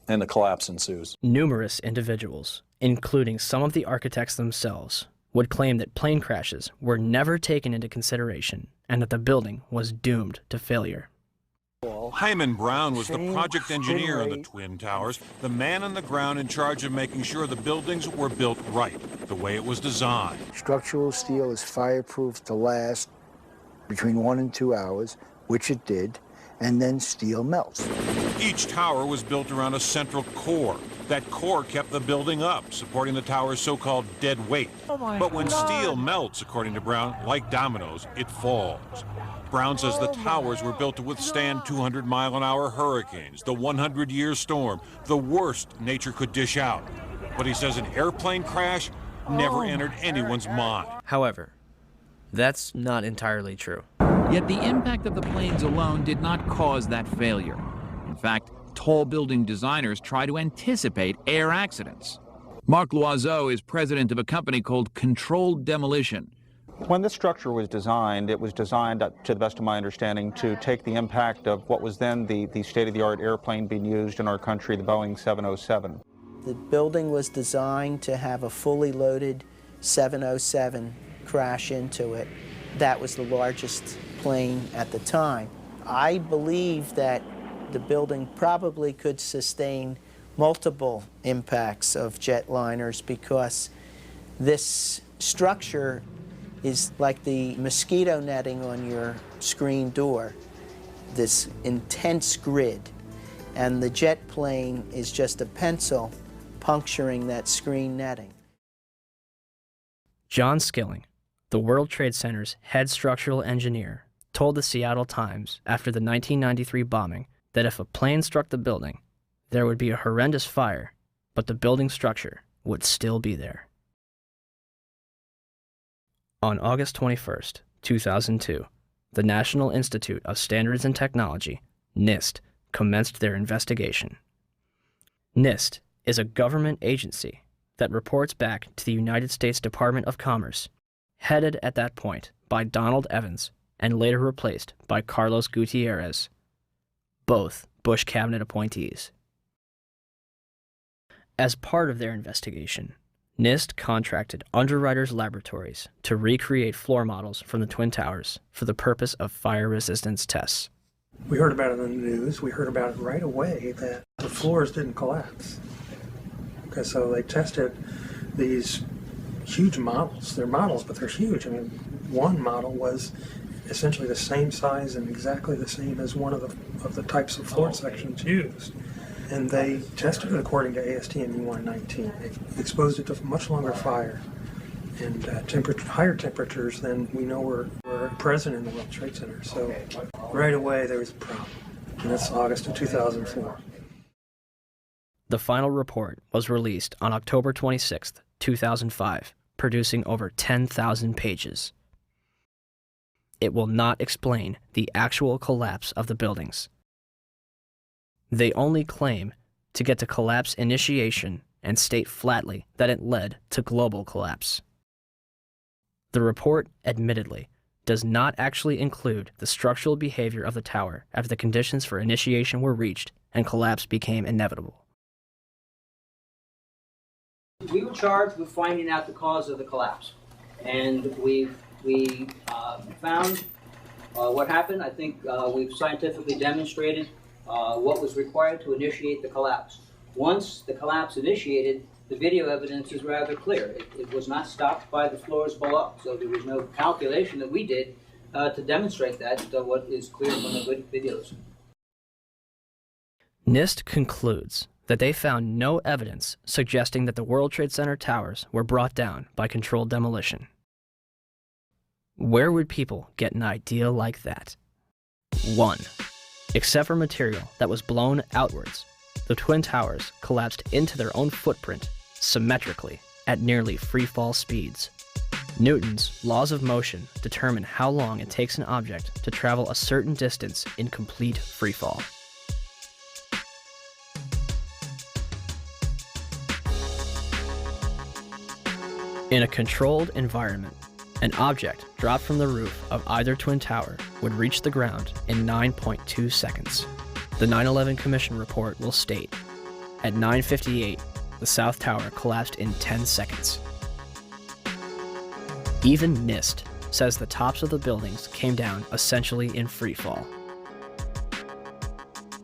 and the collapse ensues. Numerous individuals, including some of the architects themselves, would claim that plane crashes were never taken into consideration and that the building was doomed to failure. Hyman Brown was the project engineer on the Twin Towers, the man on the ground in charge of making sure the buildings were built right, the way it was designed. Structural steel is fireproof to last between 1 and 2 hours, which it did, and then steel melts. Each tower was built around a central core. That core kept the building up, supporting the tower's so-called dead weight. But when steel melts, according to Brown, like dominoes, it falls. Brown says the towers were built to withstand 200-mile-an-hour hurricanes, the 100-year storm, the worst nature could dish out. But he says an airplane crash never entered anyone's mind. However, that's not entirely true. Yet the impact of the planes alone did not cause that failure. In fact, tall building designers try to anticipate air accidents. Marc Loiseau is president of a company called Controlled Demolition. When this structure was designed, it was designed, to the best of my understanding, to take the impact of what was then the state-of-the-art airplane being used in our country, the Boeing 707. The building was designed to have a fully loaded 707 crash into it. That was the largest plane at the time. I believe that the building probably could sustain multiple impacts of jetliners because this structure is like the mosquito netting on your screen door, this intense grid, and the jet plane is just a pencil puncturing that screen netting. John Skilling, the World Trade Center's head structural engineer, told the Seattle Times after the 1993 bombing that if a plane struck the building, there would be a horrendous fire, but the building structure would still be there. On August 21st, 2002, the National Institute of Standards and Technology, NIST, commenced their investigation. NIST is a government agency that reports back to the United States Department of Commerce, headed at that point by Donald Evans and later replaced by Carlos Gutierrez, both Bush cabinet appointees. As part of their investigation, NIST contracted Underwriters Laboratories to recreate floor models from the Twin Towers for the purpose of fire resistance tests. We heard about it in the news. We heard about it right away that the floors didn't collapse. Okay, so they tested these huge models. They're models, but they're huge. I mean, one model was essentially the same size and exactly the same as one of the types of floor sections used. And they tested it according to ASTM E119. They exposed it to much longer fire and higher temperatures than we know were present in the World Trade Center. So right away there was a problem. And that's August of 2004. The final report was released on October 26, 2005, producing over 10,000 pages. It will not explain the actual collapse of the buildings. They only claim to get to collapse initiation and state flatly that it led to global collapse. The report, admittedly, does not actually include the structural behavior of the tower after the conditions for initiation were reached and collapse became inevitable. We were charged with finding out the cause of the collapse, and we found what happened. I think we've scientifically demonstrated what was required to initiate the collapse. Once the collapse initiated, the video evidence is rather clear. It was not stopped by the floors below, so there was no calculation that we did to demonstrate that, what is clear from the videos. NIST concludes that they found no evidence suggesting that the World Trade Center towers were brought down by controlled demolition. Where would people get an idea like that? 1. Except for material that was blown outwards, the Twin Towers collapsed into their own footprint symmetrically at nearly free-fall speeds. Newton's laws of motion determine how long it takes an object to travel a certain distance in complete freefall. In a controlled environment, an object dropped from the roof of either twin tower would reach the ground in 9.2 seconds. The 9/11 Commission report will state, at 9:58, the South Tower collapsed in 10 seconds. Even NIST says the tops of the buildings came down essentially in free fall.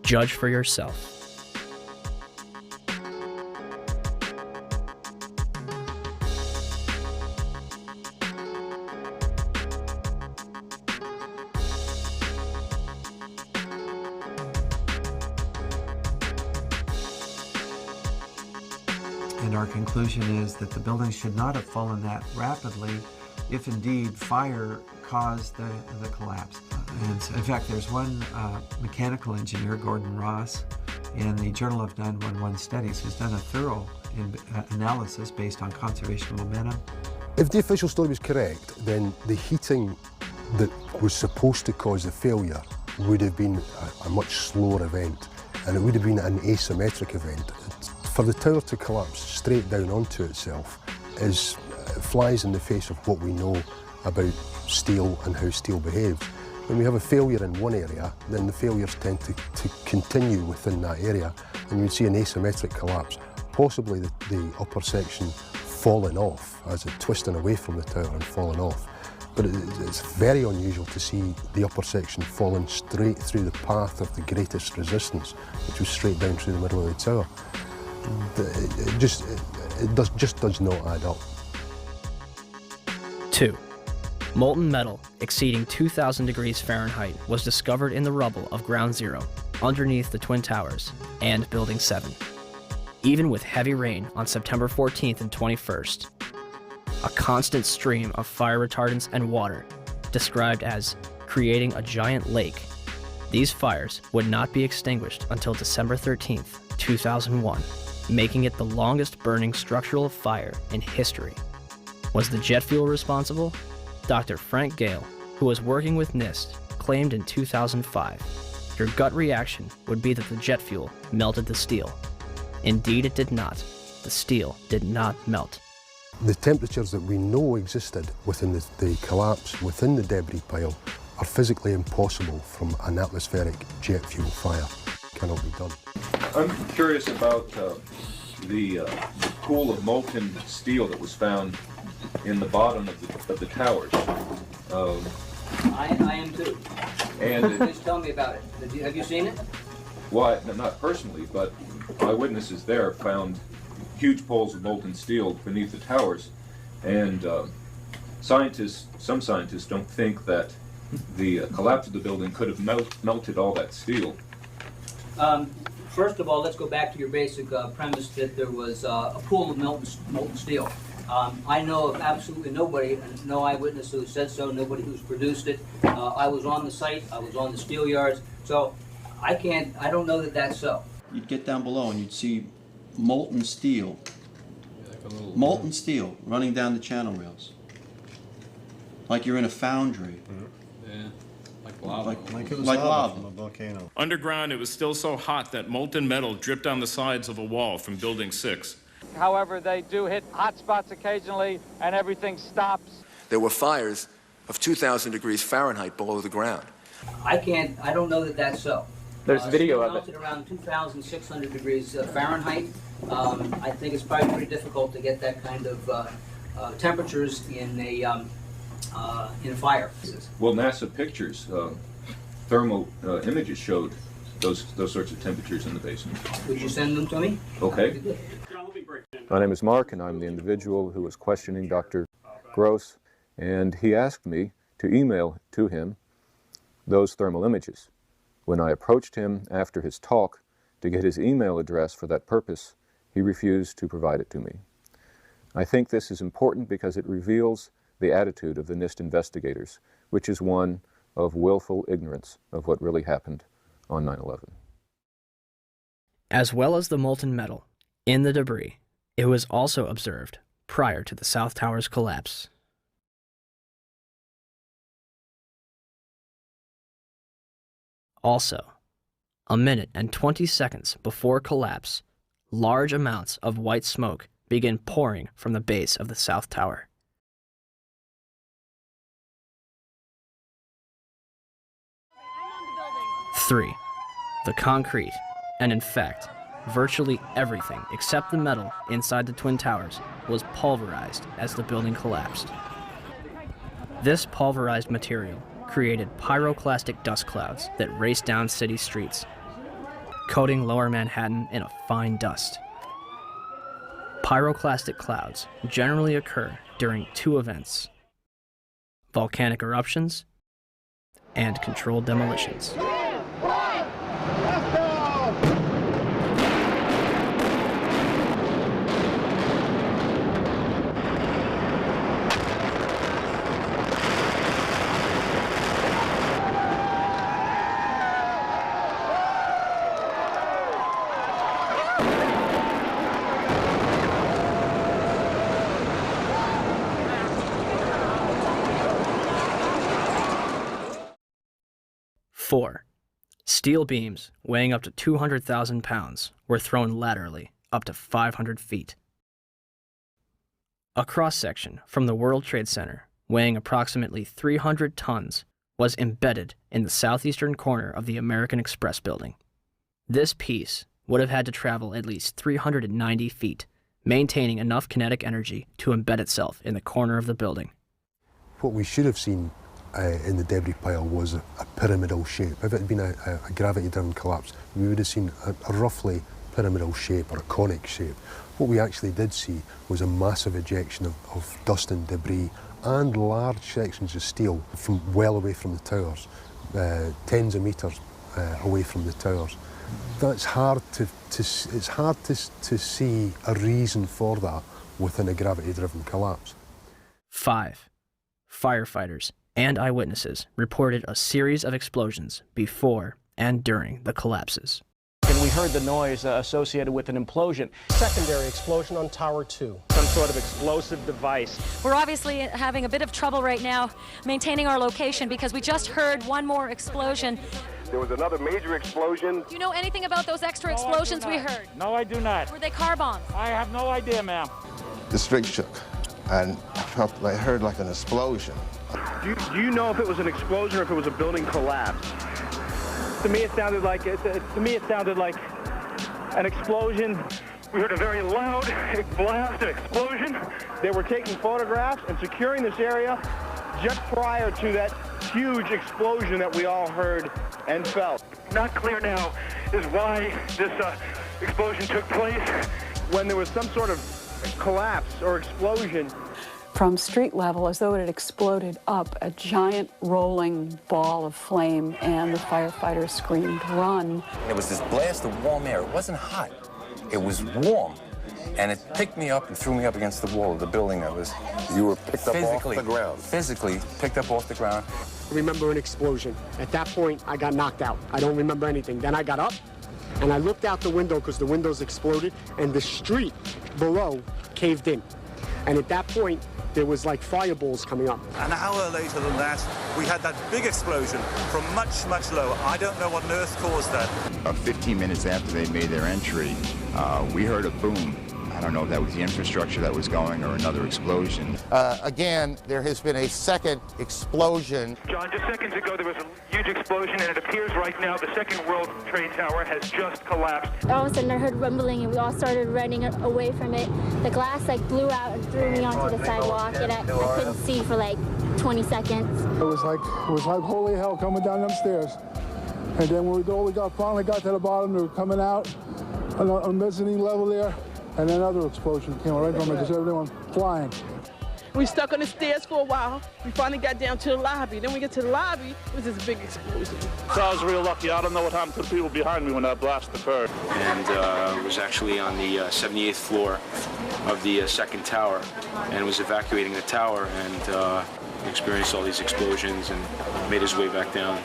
Judge for yourself. And our conclusion is that the building should not have fallen that rapidly if indeed fire caused the collapse. And in fact, there's one mechanical engineer, Gordon Ross, in the Journal of 911 Studies, who's done a thorough analysis based on conservation momentum. If the official story was correct, then the heating that was supposed to cause the failure would have been a much slower event, and it would have been an asymmetric event. For the tower to collapse straight down onto itself flies in the face of what we know about steel and how steel behaves. When we have a failure in one area, then the failures tend to continue within that area, and you'd see an asymmetric collapse, possibly the upper section falling off as it twisting away from the tower and falling off. But it's very unusual to see the upper section falling straight through the path of the greatest resistance, which was straight down through the middle of the tower. It just does not add up. 2. Molten metal exceeding 2,000 degrees Fahrenheit was discovered in the rubble of Ground Zero, underneath the Twin Towers and Building 7. Even with heavy rain on September 14th and 21st, a constant stream of fire retardants and water, described as creating a giant lake, these fires would not be extinguished until December 13th, 2001, making it the longest burning structural fire in history. Was the jet fuel responsible? Dr. Frank Gale, who was working with NIST, claimed in 2005. Your gut reaction would be that the jet fuel melted the steel. Indeed, it did not. The steel did not melt. The temperatures that we know existed within the collapse, within the debris pile, are physically impossible from an atmospheric jet fuel fire. Cannot be done. I'm curious about the pool of molten steel that was found in the bottom of the towers. I am too. And please tell me about it. Have you seen it? Well, not personally, but eyewitnesses there found huge pools of molten steel beneath the towers, and some scientists don't think that the collapse of the building could have melted all that steel. First of all, let's go back to your basic premise that there was a pool of molten steel. I know of absolutely nobody, no eyewitness who said so, nobody who's produced it. I was on the site, I was on the steel yards, so I don't know that that's so. You'd get down below and you'd see molten steel running down the channel rails. Like you're in a foundry. Yeah, like lava. Like it was lava from a volcano. Underground, it was still so hot that molten metal dripped down the sides of a wall from Building 6. However, they do hit hot spots occasionally, and everything stops. There were fires of 2,000 degrees Fahrenheit below the ground. I don't know that that's so. There's video of it. Melted around 2,600 degrees Fahrenheit. I think it's probably pretty difficult to get that kind of temperatures in a fire. Well, NASA pictures, thermal images showed those sorts of temperatures in the basement. Would you send them to me? Okay. My name is Mark, and I'm the individual who was questioning Dr. Gross, and he asked me to email to him those thermal images. When I approached him after his talk to get his email address for that purpose, he refused to provide it to me. I think this is important because it reveals the attitude of the NIST investigators, which is one of willful ignorance of what really happened on 9/11. As well as the molten metal in the debris, it was also observed prior to the South Tower's collapse. Also, a minute and 20 seconds before collapse, large amounts of white smoke begin pouring from the base of the South Tower. Three, the concrete, and in fact, virtually everything except the metal inside the Twin Towers was pulverized as the building collapsed. This pulverized material created pyroclastic dust clouds that raced down city streets, coating lower Manhattan in a fine dust. Pyroclastic clouds generally occur during two events: volcanic eruptions and controlled demolitions. 4. Steel beams weighing up to 200,000 pounds were thrown laterally up to 500 feet. A cross-section from the World Trade Center weighing approximately 300 tons was embedded in the southeastern corner of the American Express building. This piece would have had to travel at least 390 feet, maintaining enough kinetic energy to embed itself in the corner of the building. What we should have seen in the debris pile was a pyramidal shape. If it had been a gravity-driven collapse, we would have seen a roughly pyramidal shape or a conic shape. What we actually did see was a massive ejection of dust and debris and large sections of steel from well away from the towers, tens of metres away from the towers. That's hard to see a reason for that within a gravity-driven collapse. 5. Firefighters and eyewitnesses reported a series of explosions before and during the collapses. And we heard the noise associated with an implosion. Secondary explosion on Tower 2. Some sort of explosive device. We're obviously having a bit of trouble right now maintaining our location because we just heard one more explosion. There was another major explosion. Do you know anything about those extra explosions we heard? No, I do not. Were they car bombs? I have no idea, ma'am. The street shook, and I heard like an explosion. Do you know if it was an explosion or if it was a building collapse? To me, it sounded like an explosion. We heard a very loud blast, an explosion. They were taking photographs and securing this area just prior to that huge explosion that we all heard and felt. Not clear now is why this explosion took place. When there was some sort of collapse or explosion. From street level, as though it had exploded up, a giant rolling ball of flame, and the firefighters screamed, "Run!" There was this blast of warm air. It wasn't hot. It was warm. And it picked me up and threw me up against the wall of the building that was... You were picked up off the ground? Physically picked up off the ground. I remember an explosion. At that point, I got knocked out. I don't remember anything. Then I got up, and I looked out the window because the windows exploded, and the street below caved in. And at that point, there was like fireballs coming up. An hour later than that, we had that big explosion from much, much lower. I don't know what on earth caused that. 15 minutes after they made their entry, we heard a boom. I don't know if that was the infrastructure that was going or another explosion. Again, there has been a second explosion. John, just seconds ago there was a huge explosion, and it appears right now the second World Trade Tower has just collapsed. All of a sudden I heard rumbling and we all started running away from it. The glass blew out and threw me onto the sidewalk, and I couldn't see for 20 seconds. It was like holy hell coming down them stairs. And then when we finally got to the bottom, they were coming out on a mezzanine level there. And another explosion came right from it, just everyone flying. We stuck on the stairs for a while. We finally got down to the lobby. Then we get to the lobby, it was this big explosion. So I was real lucky. I don't know what happened to the people behind me when that blast occurred. And was actually on the 78th floor of the second tower, and was evacuating the tower, and experienced all these explosions and made his way back down.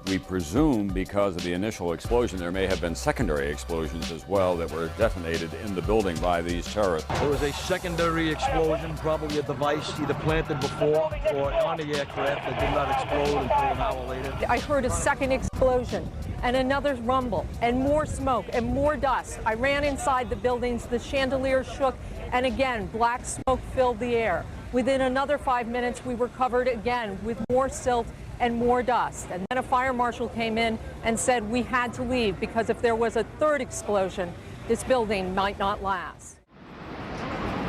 We presume because of the initial explosion, there may have been secondary explosions as well that were detonated in the building by these terrorists. There was a secondary explosion, probably a device either planted before or on the aircraft that did not explode until an hour later. I heard a second explosion and another rumble and more smoke and more dust. I ran inside the buildings, the chandeliers shook, and again, black smoke filled the air. Within another 5 minutes, we were covered again with more silt and more dust. And then a fire marshal came in and said we had to leave because if there was a third explosion, this building might not last.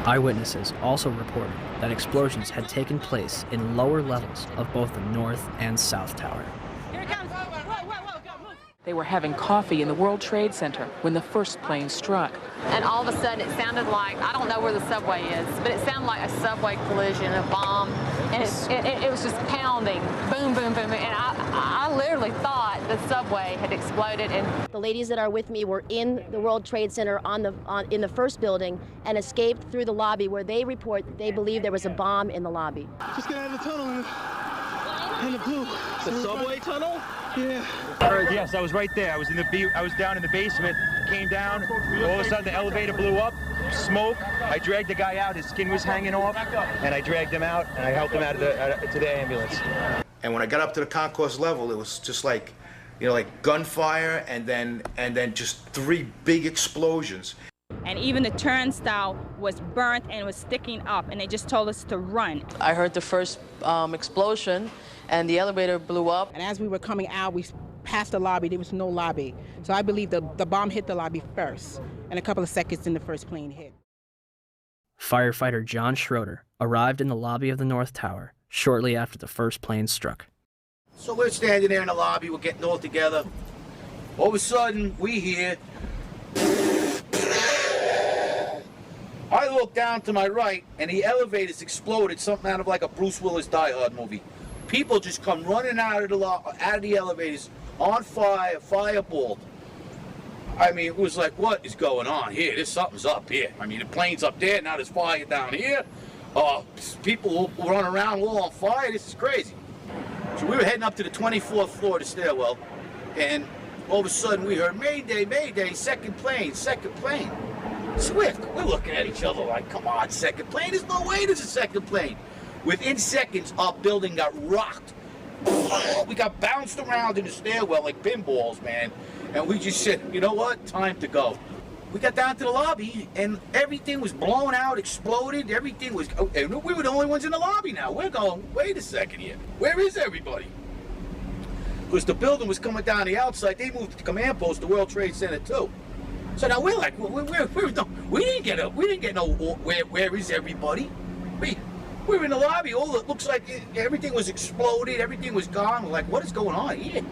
Eyewitnesses also reported that explosions had taken place in lower levels of both the North and South Tower. Here it comes. They were having coffee in the World Trade Center when the first plane struck. And all of a sudden it sounded like, I don't know where the subway is, but it sounded like a subway collision, a bomb, and it was just pounding, boom, boom, boom, and I literally thought the subway had exploded. And the ladies that are with me were in the World Trade Center in the first building and escaped through the lobby where they report they believe there was a bomb in the lobby. Just get out of the tunnel in the blue. The subway tunnel? Yeah. Yes, I was right there. I was down in the basement, came down, all of a sudden the elevator blew up, smoke. I dragged the guy out, his skin was hanging off, and I dragged him out, and I helped him out to the ambulance. And when I got up to the concourse level, it was just like you know, like gunfire, and then just 3 big explosions. And even the turnstile was burnt and was sticking up, and they just told us to run. I heard the first explosion, and the elevator blew up. And as we were coming out, we passed the lobby. There was no lobby. So I believe the bomb hit the lobby first, and a couple of seconds then the first plane hit. Firefighter John Schroeder arrived in the lobby of the North Tower shortly after the first plane struck. So we're standing there in the lobby, we're getting all together. All of a sudden, we hear... I look down to my right, and the elevators exploded, something out of like a Bruce Willis Die Hard movie. People just come running out of the elevators on fire, fireballed. I mean, it was like, what is going on here? There's something's up here. I mean, the plane's up there, now there's fire down here. People run around all on fire. This is crazy. So we were heading up to the 24th floor of the stairwell, and all of a sudden we heard, Mayday, Mayday, second plane, second plane. Swift, we're looking at each other like, come on, second plane? There's no way there's a second plane. Within seconds, our building got rocked. We got bounced around in the stairwell like pinballs, man. And we just said, you know what? Time to go. We got down to the lobby, and everything was blown out, exploded. Everything was... And we were the only ones in the lobby now. We're going, wait a second here. Where is everybody? Because the building was coming down the outside. They moved the command post to World Trade Center, too. So now we're like, we didn't get no, where is everybody? We were in the lobby. It looks like everything was exploded. Everything was gone. We're like, what is going on here?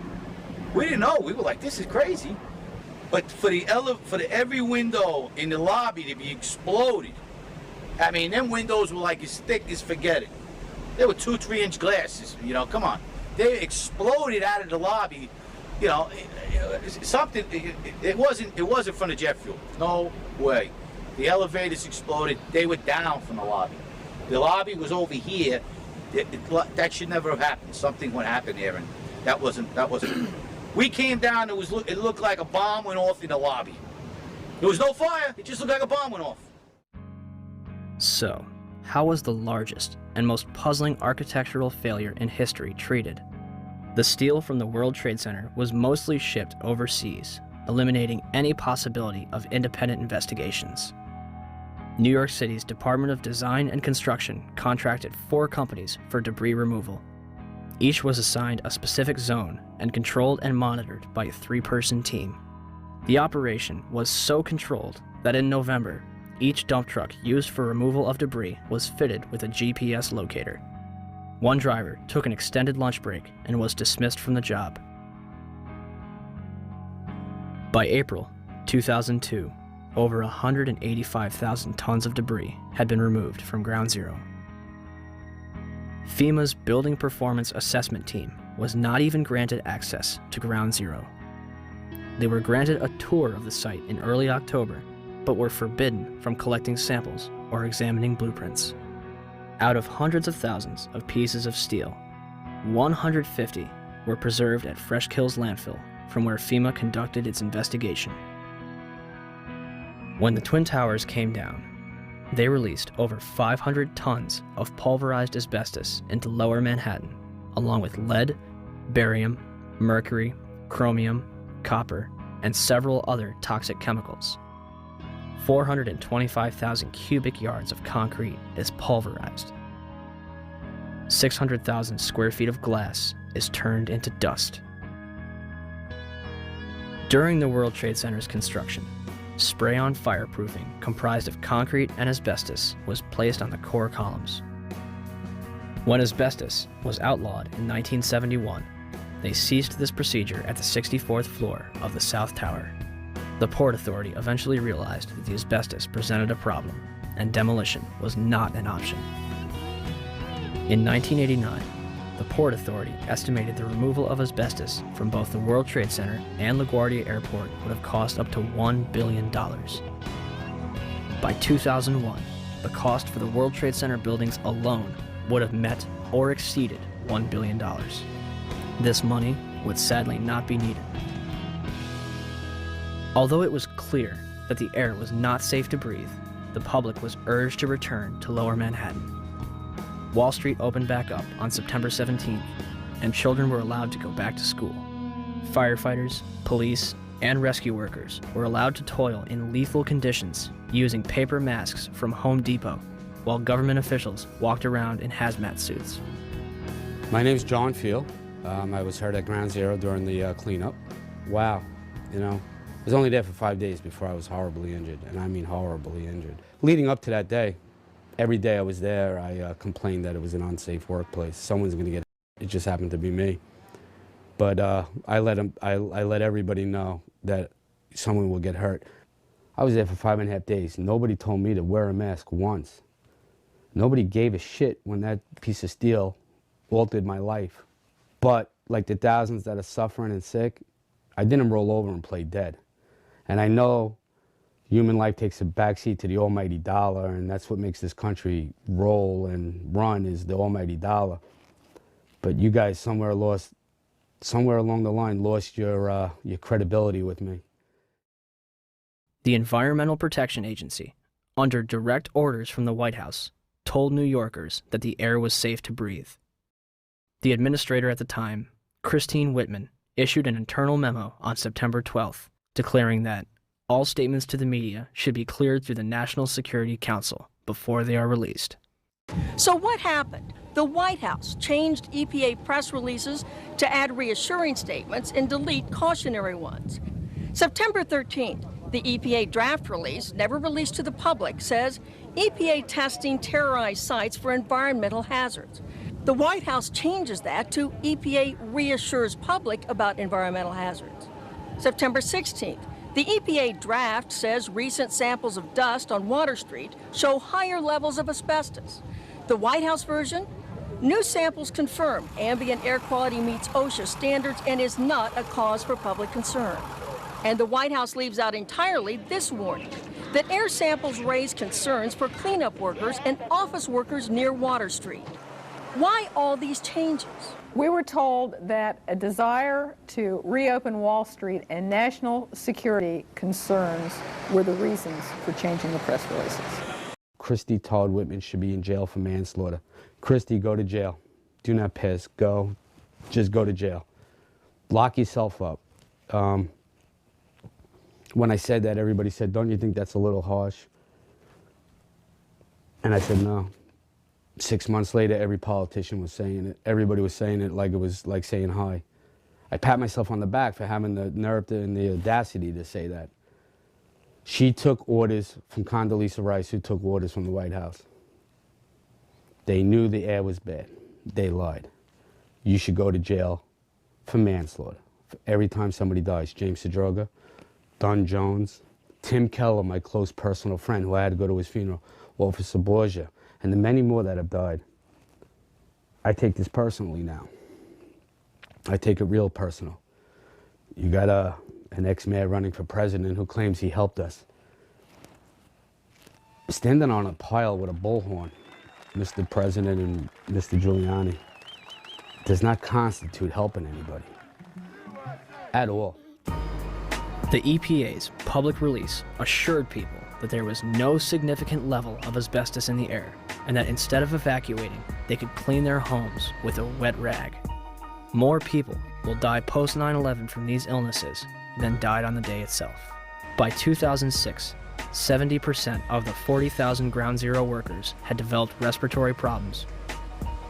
We didn't know. We were like, this is crazy. But for every window in the lobby to be exploded, I mean, them windows were like as thick as forget it. They were 2-3-inch glasses. You know, come on. They exploded out of the lobby. You know, something. It wasn't from the jet fuel. No way. The elevators exploded. They were down from the lobby. The lobby was over here. That should never have happened. Something would happen there, and that wasn't. We came down. It looked like a bomb went off in the lobby. There was no fire. It just looked like a bomb went off. So, how was the largest and most puzzling architectural failure in history treated? The steel from the World Trade Center was mostly shipped overseas, eliminating any possibility of independent investigations. New York City's Department of Design and Construction contracted 4 companies for debris removal. Each was assigned a specific zone and controlled and monitored by a 3-person team. The operation was so controlled that in November, each dump truck used for removal of debris was fitted with a GPS locator. One driver took an extended lunch break and was dismissed from the job. By April 2002, over 185,000 tons of debris had been removed from Ground Zero. FEMA's Building Performance Assessment Team was not even granted access to Ground Zero. They were granted a tour of the site in early October, but were forbidden from collecting samples or examining blueprints. Out of hundreds of thousands of pieces of steel, 150 were preserved at Fresh Kills landfill, from where FEMA conducted its investigation. When the Twin Towers came down, they released over 500 tons of pulverized asbestos into Lower Manhattan, along with lead, barium, mercury, chromium, copper, and several other toxic chemicals. 425,000 cubic yards of concrete is pulverized. 600,000 square feet of glass is turned into dust. During the World Trade Center's construction, spray-on fireproofing comprised of concrete and asbestos was placed on the core columns. When asbestos was outlawed in 1971, they ceased this procedure at the 64th floor of the South Tower. The Port Authority eventually realized that the asbestos presented a problem, and demolition was not an option. In 1989, the Port Authority estimated the removal of asbestos from both the World Trade Center and LaGuardia Airport would have cost up to $1 billion. By 2001, the cost for the World Trade Center buildings alone would have met or exceeded $1 billion. This money would sadly not be needed. Although it was clear that the air was not safe to breathe, the public was urged to return to Lower Manhattan. Wall Street opened back up on September 17th, and children were allowed to go back to school. Firefighters, police, and rescue workers were allowed to toil in lethal conditions using paper masks from Home Depot, while government officials walked around in hazmat suits. My name's John Field. I was hurt at Ground Zero during the cleanup. Wow, I was only there for 5 days before I was horribly injured, and I mean horribly injured. Leading up to that day, every day I was there, I complained that it was an unsafe workplace. Someone's gonna get hurt. It just happened to be me. But I let everybody know that someone will get hurt. I was there for 5.5 days. Nobody told me to wear a mask once. Nobody gave a shit when that piece of steel altered my life. But like the thousands that are suffering and sick, I didn't roll over and play dead. And I know human life takes a backseat to the almighty dollar, and that's what makes this country roll and run, is the almighty dollar. But you guys somewhere along the line lost your credibility with me. The Environmental Protection Agency, under direct orders from the White House, told New Yorkers that the air was safe to breathe. The administrator at the time, Christine Whitman, issued an internal memo on September 12th, declaring that all statements to the media should be cleared through the National Security Council before they are released. So what happened? The White House changed EPA press releases to add reassuring statements and delete cautionary ones. September 13th, the EPA draft release, never released to the public, says EPA testing terrorized sites for environmental hazards. The White House changes that to EPA reassures public about environmental hazards. September 16th, the EPA draft says recent samples of dust on Water Street show higher levels of asbestos. The White House version, new samples confirm ambient air quality meets OSHA standards and is not a cause for public concern. And the White House leaves out entirely this warning, that air samples raise concerns for cleanup workers and office workers near Water Street. Why all these changes? We were told that a desire to reopen Wall Street and national security concerns were the reasons for changing the press releases. Christy Todd Whitman should be in jail for manslaughter. Christy, go to jail. Do not piss. Go. Just go to jail. Lock yourself up. When I said that, everybody said, don't you think that's a little harsh? And I said, no. 6 months later, every politician was saying it. Everybody was saying it like it was like saying hi. I pat myself on the back for having the nerve and the audacity to say that. She took orders from Condoleezza Rice, who took orders from the White House. They knew the air was bad. They lied. You should go to jail for manslaughter. For every time somebody dies. James Sedroga, Don Jones, Tim Keller, my close personal friend who I had to go to his funeral, Officer Borgia, and the many more that have died. I take this personally now. I take it real personal. You got an ex-mayor running for president who claims he helped us. Standing on a pile with a bullhorn, Mr. President and Mr. Giuliani, does not constitute helping anybody. At all. The EPA's public release assured people that there was no significant level of asbestos in the air, and that instead of evacuating, they could clean their homes with a wet rag. More people will die post 9/11 from these illnesses than died on the day itself. By 2006, 70% of the 40,000 Ground Zero workers had developed respiratory problems.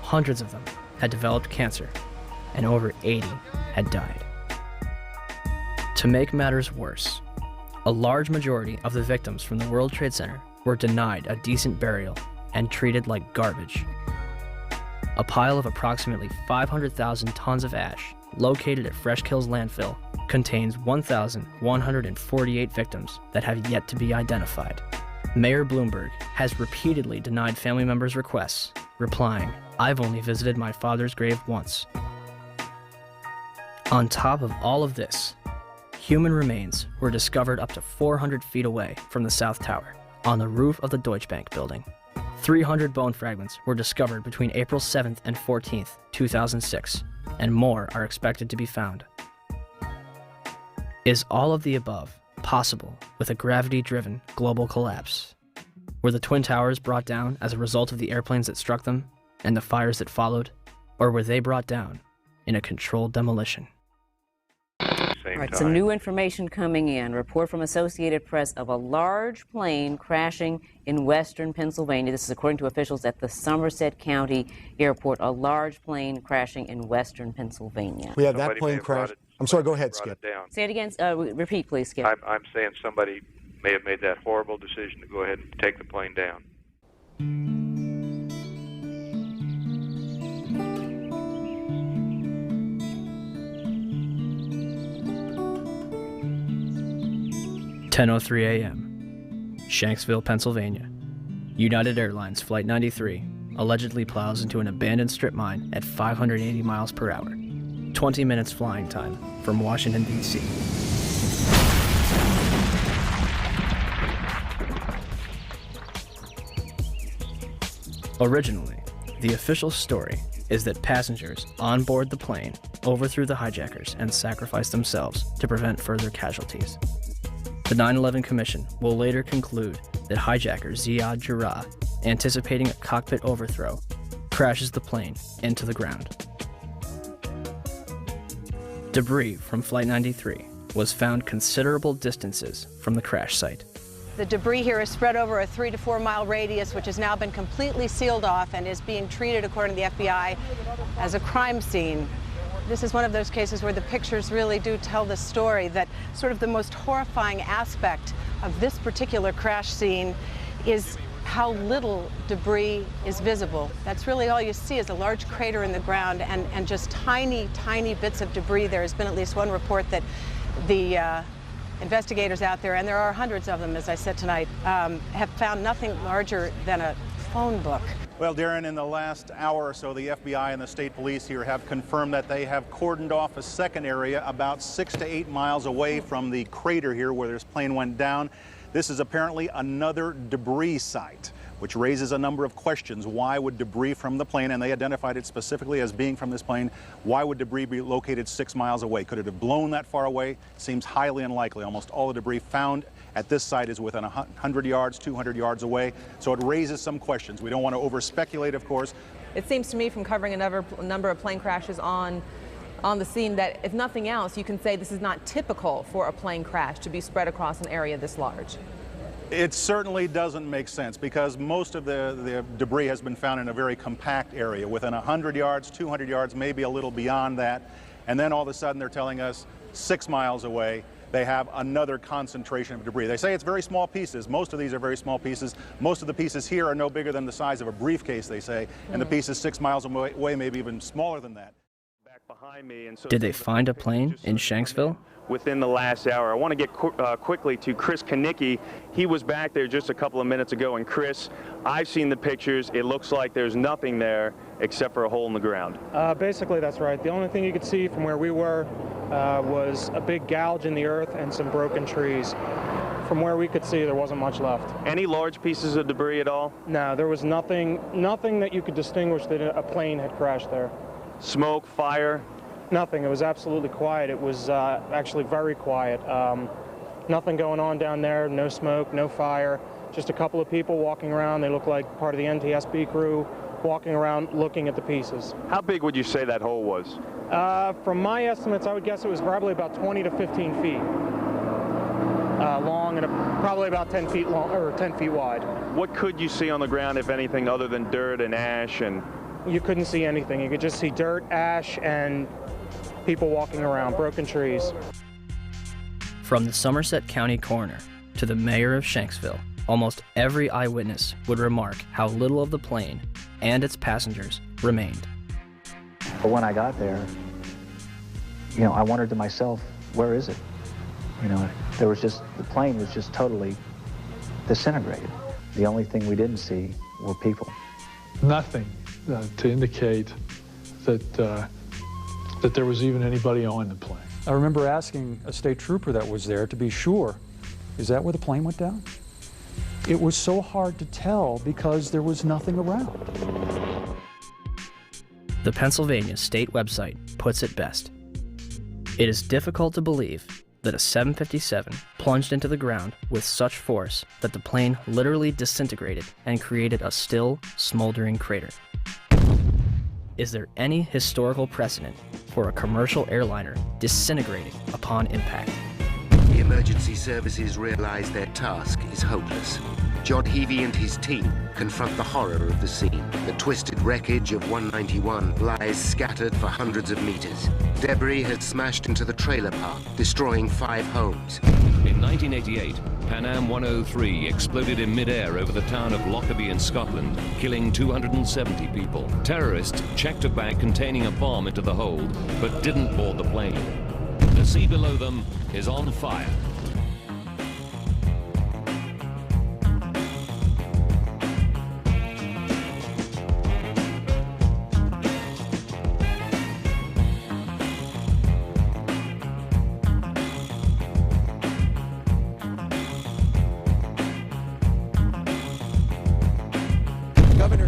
Hundreds of them had developed cancer, and over 80 had died. To make matters worse, a large majority of the victims from the World Trade Center were denied a decent burial and treated like garbage. A pile of approximately 500,000 tons of ash located at Fresh Kills landfill contains 1,148 victims that have yet to be identified. Mayor Bloomberg has repeatedly denied family members' requests, replying, "I've only visited my father's grave once." On top of all of this, human remains were discovered up to 400 feet away from the South Tower, on the roof of the Deutsche Bank building. 300 bone fragments were discovered between April 7th and 14th, 2006, and more are expected to be found. Is all of the above possible with a gravity-driven global collapse? Were the Twin Towers brought down as a result of the airplanes that struck them and the fires that followed, or were they brought down in a controlled demolition? same All right, time. some new information coming in. Report from Associated Press of a large plane crashing in western Pennsylvania. This is according to officials at the Somerset County Airport. A large plane crashing in western Pennsylvania. We have that plane crash. I'm sorry, go ahead, Skip. Say it again. Repeat, please, Skip. I'm saying somebody may have made that horrible decision to go ahead and take the plane down. (10:03 a.m.) Shanksville, Pennsylvania. United Airlines Flight 93 allegedly plows into an abandoned strip mine at 580 miles per hour. 20 minutes flying time from Washington, D.C. Originally, the official story is that passengers on board the plane overthrew the hijackers and sacrificed themselves to prevent further casualties. The 9/11 Commission will later conclude that hijacker Ziad Jarrah, anticipating a cockpit overthrow, crashes the plane into the ground. Debris from Flight 93 was found considerable distances from the crash site. The debris here is spread over a 3 to 4 mile radius, which has now been completely sealed off and is being treated, according to the FBI, as a crime scene. This is one of those cases where the pictures really do tell the story, that sort of the most horrifying aspect of this particular crash scene is how little debris is visible. That's really all you see is a large crater in the ground and just tiny, tiny bits of debris. There has been at least one report that the investigators out there, and there are hundreds of them, as I said tonight, have found nothing larger than a phone book. Well, Darren, in the last hour or so, the FBI and the state police here have confirmed that they have cordoned off a second area about 6 to 8 miles away from the crater here where this plane went down. This is apparently another debris site, which raises a number of questions. Why would debris from the plane, and they identified it specifically as being from this plane, why would debris be located 6 miles away? Could it have blown that far away? Seems highly unlikely. Almost all the debris found at this site is within 100 yards, 200 yards away. So it raises some questions. We don't want to over-speculate, of course. It seems to me from covering a number of plane crashes on the scene that, if nothing else, you can say this is not typical for a plane crash to be spread across an area this large. It certainly doesn't make sense because most of the debris has been found in a very compact area within 100 yards, 200 yards, maybe a little beyond that. And then all of a sudden they're telling us 6 miles away they have another concentration of debris. They say it's very small pieces. Most of these are very small pieces. Most of the pieces here are no bigger than the size of a briefcase, they say, and the pieces 6 miles away, maybe even smaller than that. Behind me, and so Did they find a plane in Shanksville? within the last hour. I want to get quickly to Chris Kanicki. He was back there just a couple of minutes ago, and Chris, I've seen the pictures. It looks like there's nothing there except for a hole in the ground. Basically, that's right. The only thing you could see from where we were was a big gouge in the earth and some broken trees. From where we could see, there wasn't much left. Any large pieces of debris at all? No, there was nothing that you could distinguish that a plane had crashed there. Smoke, fire? Nothing. It was absolutely quiet. It was actually very quiet. Nothing going on down there, no smoke, no fire. Just a couple of people walking around. They look like part of the NTSB crew walking around looking at the pieces. How big would you say that hole was? From my estimates, I would guess it was probably about 20 to 15 feet long and probably about 10 feet long or 10 feet wide. What could you see on the ground, if anything, other than dirt and ash? And you couldn't see anything. You could just see dirt, ash, and people walking around, broken trees. From the Somerset County coroner to the mayor of Shanksville, almost every eyewitness would remark how little of the plane and its passengers remained. But when I got there, I wondered to myself, where is it? There was just, the plane was just totally disintegrated. The only thing we didn't see were people. Nothing to indicate that that there was even anybody on the plane. I remember asking a state trooper that was there to be sure, is that where the plane went down? It was so hard to tell because there was nothing around. The Pennsylvania state website puts it best. It is difficult to believe that a 757 plunged into the ground with such force that the plane literally disintegrated and created a still, smoldering crater. Is there any historical precedent for for a commercial airliner disintegrating upon impact. The emergency services realize their task is hopeless. John Heavey and his team confront the horror of the scene. The twisted wreckage of 191 lies scattered for hundreds of meters. Debris has smashed into the trailer park, destroying 5 homes. In 1988, Pan Am 103 exploded in mid-air over the town of Lockerbie in Scotland, killing 270 people. Terrorists checked a bag containing a bomb into the hold, but didn't board the plane. The sea below them is on fire.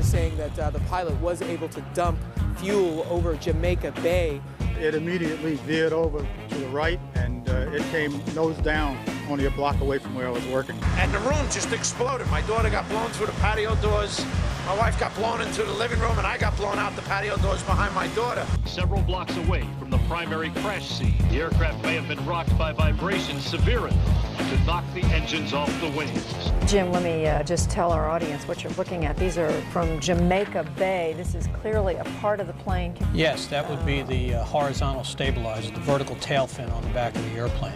Saying that the pilot was able to dump fuel over Jamaica Bay. It immediately veered over to the right, and it came nose down, only a block away from where I was working. And the room just exploded. My daughter got blown through the patio doors. My wife got blown into the living room, and I got blown out the patio doors behind my daughter. Several blocks away from the primary crash scene, the aircraft may have been rocked by vibrations severe enough to knock the engines off the wings. Jim, let me just tell our audience what you're looking at. These are from Jamaica Bay. This is clearly a part of the plane. Yes, that would be the horizontal stabilizer, the vertical tail fin on the back of the airplane.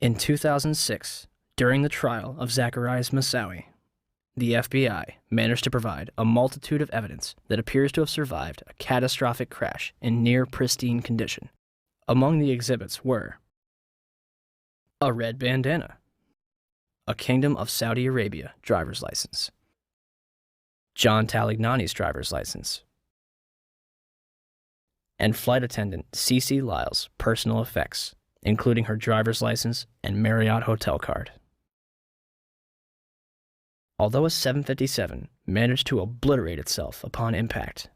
In 2006, during the trial of Zacharias Moussaoui, the FBI managed to provide a multitude of evidence that appears to have survived a catastrophic crash in near pristine condition. Among the exhibits were a red bandana, a Kingdom of Saudi Arabia driver's license, John Talignani's driver's license, and flight attendant Cece Lyle's personal effects, including her driver's license and Marriott hotel card. Although a 757 managed to obliterate itself upon impact,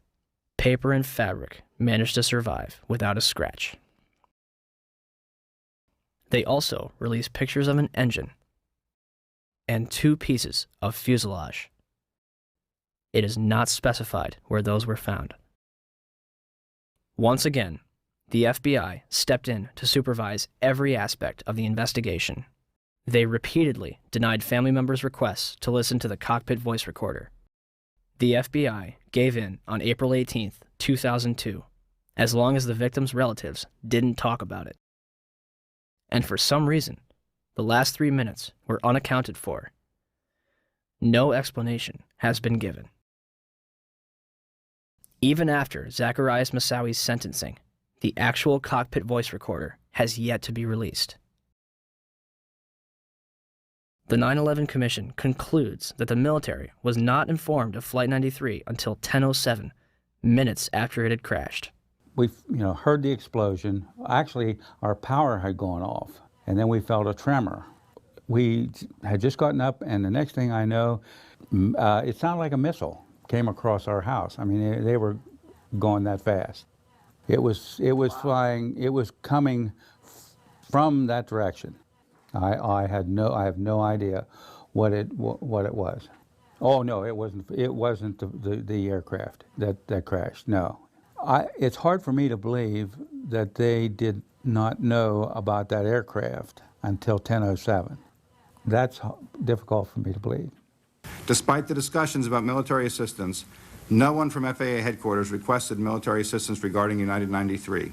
paper and fabric managed to survive without a scratch. They also released pictures of an engine and 2 pieces of fuselage. It is not specified where those were found. Once again, the FBI stepped in to supervise every aspect of the investigation. They repeatedly denied family members' requests to listen to the cockpit voice recorder. The FBI gave in on April 18, 2002, as long as the victims' relatives didn't talk about it. And for some reason, the last 3 minutes were unaccounted for. No explanation has been given. Even after Zacharias Moussaoui's sentencing, the actual cockpit voice recorder has yet to be released. The 9/11 Commission concludes that the military was not informed of Flight 93 until 10:07, minutes after it had crashed. We heard the explosion. Actually, our power had gone off, and then we felt a tremor. We had just gotten up, and the next thing I know, it sounded like a missile came across our house. I mean, they were going that fast. It was flying. It was coming from that direction. I have no idea what it was. Oh no, it wasn't. It wasn't the aircraft that crashed. No, it's hard for me to believe that they did not know about that aircraft until 10:07. That's difficult for me to believe. Despite the discussions about military assistance, no one from FAA headquarters requested military assistance regarding United 93,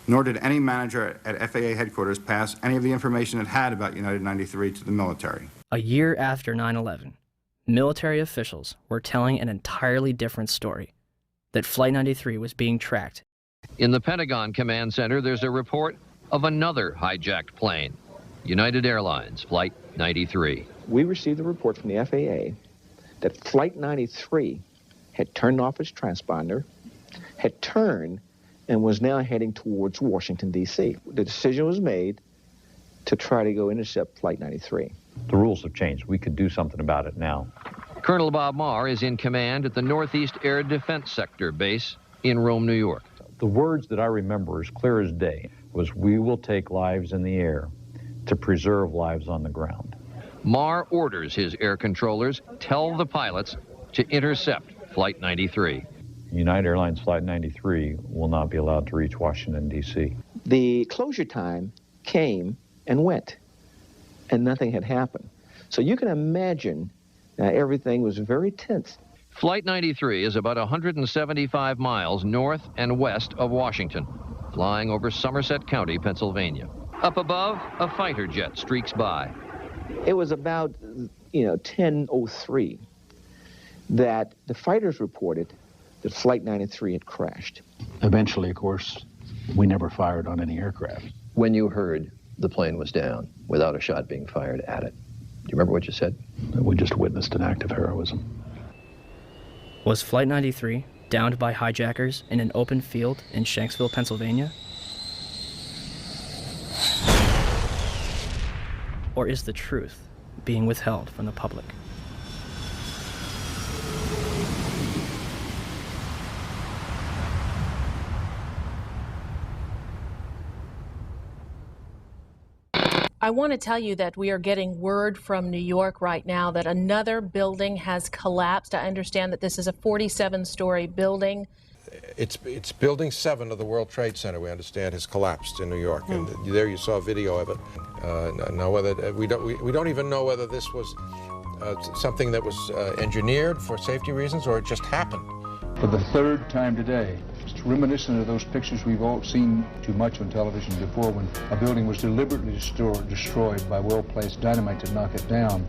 nor did any manager at FAA headquarters pass any of the information it had about United 93 to the military. A year after 9/11, military officials were telling an entirely different story, that Flight 93 was being tracked. In the Pentagon Command Center, there's a report of another hijacked plane, United Airlines Flight 93. We received a report from the FAA that Flight 93 had turned off its transponder, had turned, and was now heading towards Washington, D.C. The decision was made to try to go intercept Flight 93. The rules have changed. We could do something about it now. Colonel Bob Marr is in command at the Northeast Air Defense Sector base in Rome, New York. The words that I remember as clear as day was, "We will take lives in the air to preserve lives on the ground." Marr orders his air controllers tell the pilots to intercept Flight 93. United Airlines Flight 93 will not be allowed to reach Washington, D.C. The closure time came and went, and nothing had happened. So you can imagine everything was very tense. Flight 93 is about 175 miles north and west of Washington, flying over Somerset County, Pennsylvania. Up above, a fighter jet streaks by. It was about, 10:03 that the fighters reported that Flight 93 had crashed. Eventually, of course, we never fired on any aircraft. When you heard the plane was down without a shot being fired at it, do you remember what you said? We just witnessed an act of heroism. Was Flight 93 downed by hijackers in an open field in Shanksville, Pennsylvania? Or is the truth being withheld from the public? I want to tell you that we are getting word from New York right now that another building has collapsed. I understand that this is a 47-story building. It's Building 7 of the World Trade Center, we understand, has collapsed in New York, and there you saw a video of it. Now, whether we don't even know whether this was something that was engineered for safety reasons or it just happened. For the third time today, it's reminiscent of those pictures we've all seen too much on television before, when a building was deliberately destroyed by well-placed dynamite to knock it down.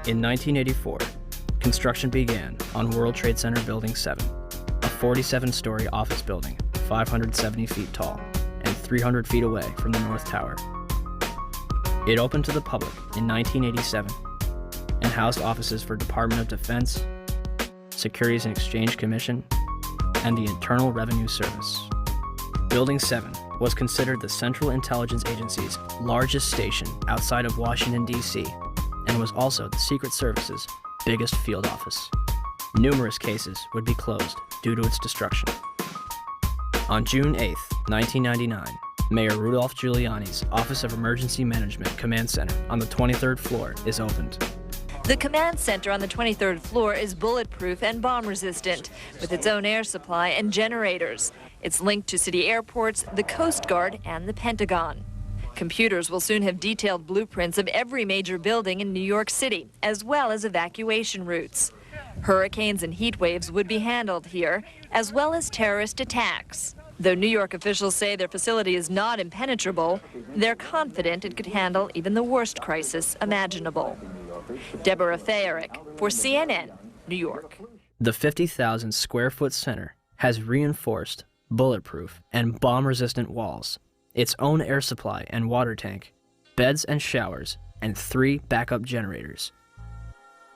In 1984, construction began on World Trade Center Building 7, a 47-story office building, 570 feet tall, and 300 feet away from the North Tower. It opened to the public in 1987 and housed offices for Department of Defense, Securities and Exchange Commission, and the Internal Revenue Service. Building 7 was considered the Central Intelligence Agency's largest station outside of Washington, D.C., and was also the Secret Service's biggest field office. Numerous cases would be closed due to its destruction. On June 8, 1999, Mayor Rudolph Giuliani's Office of Emergency Management Command Center on the 23rd floor is opened. The command center on the 23rd floor is bulletproof and bomb resistant, with its own air supply and generators. It's linked to city airports, the Coast Guard, and the Pentagon. Computers will soon have detailed blueprints of every major building in New York City, as well as evacuation routes. Hurricanes and heat waves would be handled here, as well as terrorist attacks. Though New York officials say their facility is not impenetrable, they're confident it could handle even the worst crisis imaginable. Deborah Fayerick for CNN, New York. The 50,000 square foot center has reinforced, bulletproof, and bomb-resistant walls, its own air supply and water tank, beds and showers, and 3 backup generators.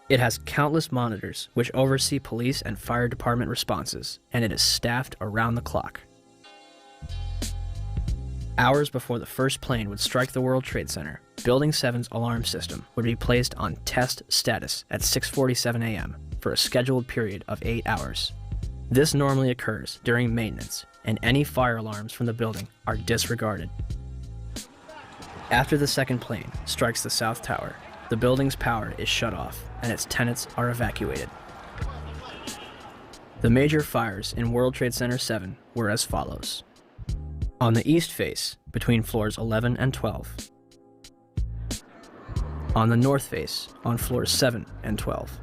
It has countless monitors which oversee police and fire department responses, and it is staffed around the clock. Hours before the first plane would strike the World Trade Center, Building 7's alarm system would be placed on test status at 6:47 a.m. for a scheduled period of 8 hours. This normally occurs during maintenance, and any fire alarms from the building are disregarded. After the second plane strikes the South Tower, the building's power is shut off and its tenants are evacuated. The major fires in World Trade Center 7 were as follows. On the east face, between floors 11 and 12. On the north face, on floors 7 and 12.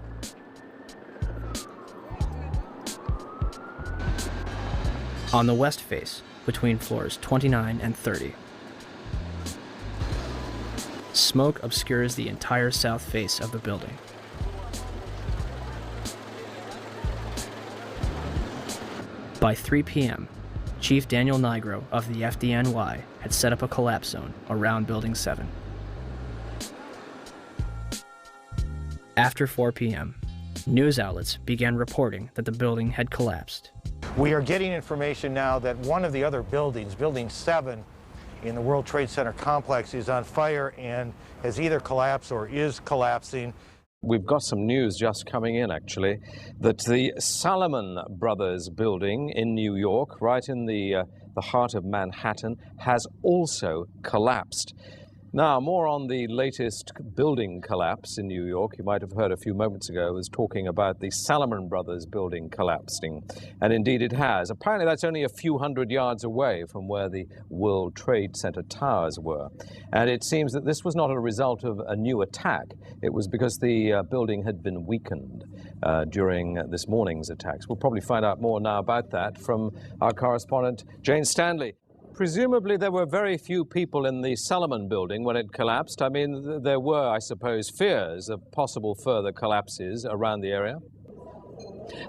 On the west face, between floors 29 and 30. Smoke obscures the entire south face of the building. By 3 p.m., Chief Daniel Nigro of the FDNY had set up a collapse zone around Building 7. After 4 p.m., news outlets began reporting that the building had collapsed. We are getting information now that one of the other buildings, Building 7 in the World Trade Center complex, is on fire and has either collapsed or is collapsing. We've got some news just coming in, actually, that the Salomon Brothers building in New York, right in the heart of Manhattan, has also collapsed. Now, more on the latest building collapse in New York. You might have heard a few moments ago I was talking about the Salomon Brothers building collapsing, and indeed it has. Apparently that's only a few hundred yards away from where the World Trade Center towers were. And it seems that this was not a result of a new attack. It was because the building had been weakened during this morning's attacks. We'll probably find out more now about that from our correspondent, Jane Stanley. Presumably there were very few people in the Salomon building when it collapsed. I mean, there were, I suppose, fears of possible further collapses around the area.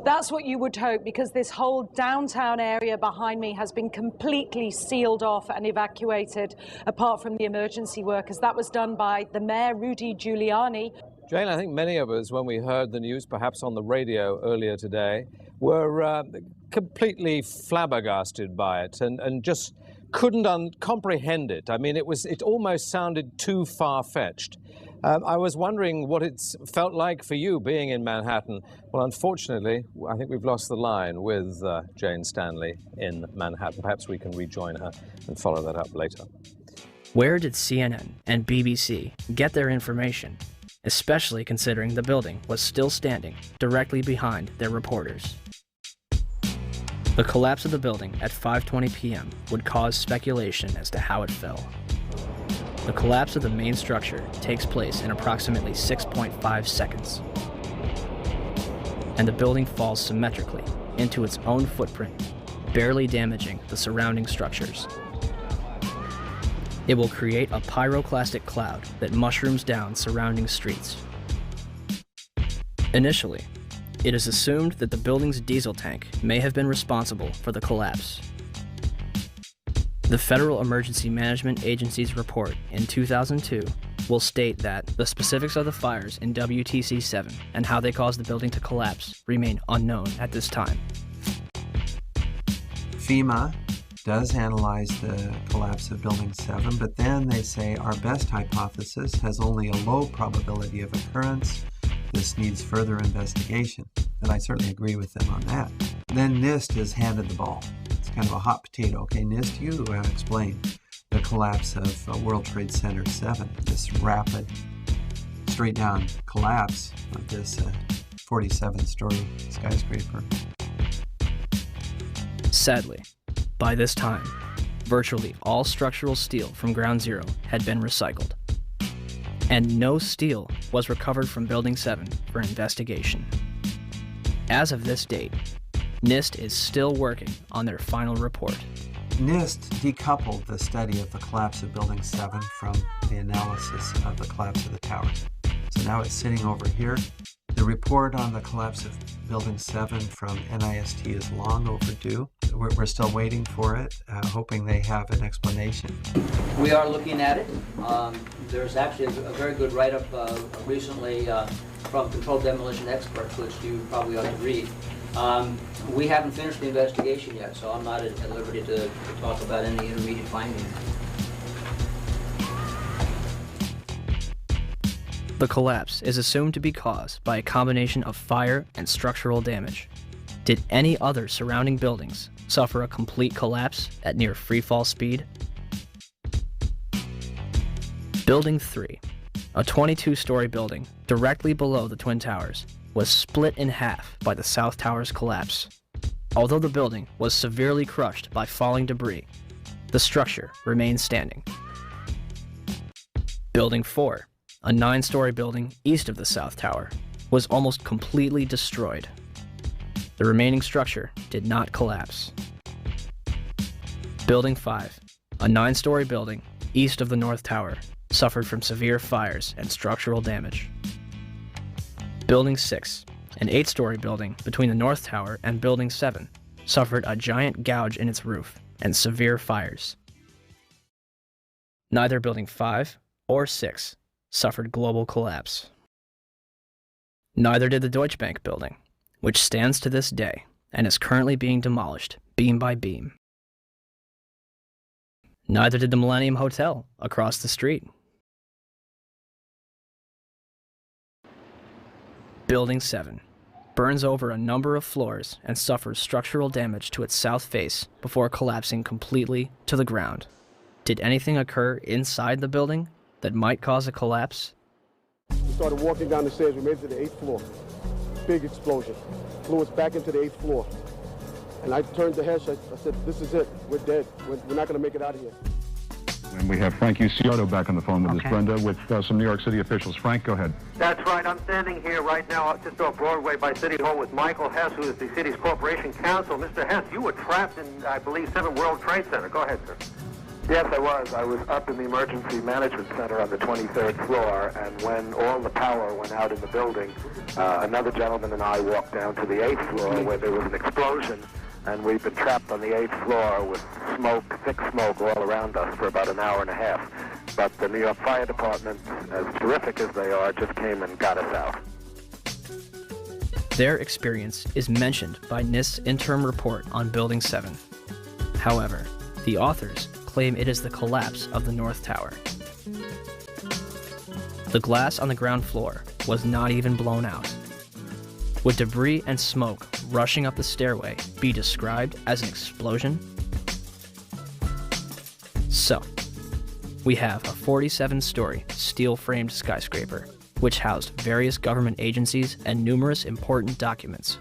That's what you would hope, because this whole downtown area behind me has been completely sealed off and evacuated, apart from the emergency workers. That was done by the mayor, Rudy Giuliani. Jane, I think many of us, when we heard the news, perhaps on the radio earlier today, were completely flabbergasted by it and just couldn't comprehend it. I mean, it almost sounded too far-fetched. I was wondering what it's felt like for you being in Manhattan. Well, unfortunately, I think we've lost the line with Jane Stanley in Manhattan. Perhaps we can rejoin her and follow that up later. Where did CNN and BBC get their information, especially considering the building was still standing directly behind their reporters? The collapse of the building at 5:20 p.m. would cause speculation as to how it fell. The collapse of the main structure takes place in approximately 6.5 seconds, and the building falls symmetrically into its own footprint, barely damaging the surrounding structures. It will create a pyroclastic cloud that mushrooms down surrounding streets. Initially, it is assumed that the building's diesel tank may have been responsible for the collapse. The Federal Emergency Management Agency's report in 2002 will state that the specifics of the fires in WTC 7 and how they caused the building to collapse remain unknown at this time. FEMA does analyze the collapse of Building 7, but then they say our best hypothesis has only a low probability of occurrence. This needs further investigation, and I certainly agree with them on that. Then NIST has handed the ball. It's kind of a hot potato. Okay, NIST, you explain the collapse of World Trade Center 7, this rapid, straight-down collapse of this 47-story skyscraper. Sadly, by this time, virtually all structural steel from Ground Zero had been recycled, and no steel was recovered from Building 7 for investigation. As of this date, NIST is still working on their final report. NIST decoupled the study of the collapse of Building 7 from the analysis of the collapse of the towers. So now it's sitting over here. The report on the collapse of Building 7 from NIST is long overdue. We're still waiting for it, hoping they have an explanation. We are looking at it. There's actually a very good write-up recently from Controlled Demolition Experts, which you probably ought to read. We haven't finished the investigation yet, so I'm not at liberty to talk about any intermediate findings. The collapse is assumed to be caused by a combination of fire and structural damage. Did any other surrounding buildings suffer a complete collapse at near freefall speed? Building 3, a 22-story building directly below the Twin Towers, was split in half by the South Tower's collapse. Although the building was severely crushed by falling debris, the structure remained standing. Building 4, a 9-story building east of the South Tower, was almost completely destroyed. The remaining structure did not collapse. Building 5, a 9-story building east of the North Tower, suffered from severe fires and structural damage. Building 6, an 8-story building between the North Tower and Building 7, suffered a giant gouge in its roof and severe fires. Neither Building 5 or 6 suffered global collapse. Neither did the Deutsche Bank building, which stands to this day and is currently being demolished beam by beam. Neither did the Millennium Hotel across the street. Building 7 burns over a number of floors and suffers structural damage to its south face before collapsing completely to the ground. Did anything occur inside the building that might cause a collapse? We started walking down the stairs. We made it to the 8th floor. Big explosion. Flew us back into the 8th floor. And I turned to Hesh. I said, this is it. We're dead. We're not going to make it out of here. And we have Frank Ucciotto back on the phone with us, Brenda, with some New York City officials. Frank, go ahead. That's right. I'm standing here right now just off Broadway by City Hall with Michael Hess, who is the city's corporation counsel. Mr. Hess, you were trapped in, I believe, 7 World Trade Center. Go ahead, sir. Yes, I was. I was up in the Emergency Management Center on the 23rd floor, and when all the power went out in the building, another gentleman and I walked down to the 8th floor where there was an explosion, and we've been trapped on the 8th floor with smoke, thick smoke all around us for about an hour and a half. But the New York Fire Department, as terrific as they are, just came and got us out. Their experience is mentioned by NIST's interim report on Building 7. However, the authors claim it is the collapse of the North Tower. The glass on the ground floor was not even blown out. Would debris and smoke rushing up the stairway be described as an explosion? So, we have a 47-story steel-framed skyscraper, which housed various government agencies and numerous important documents,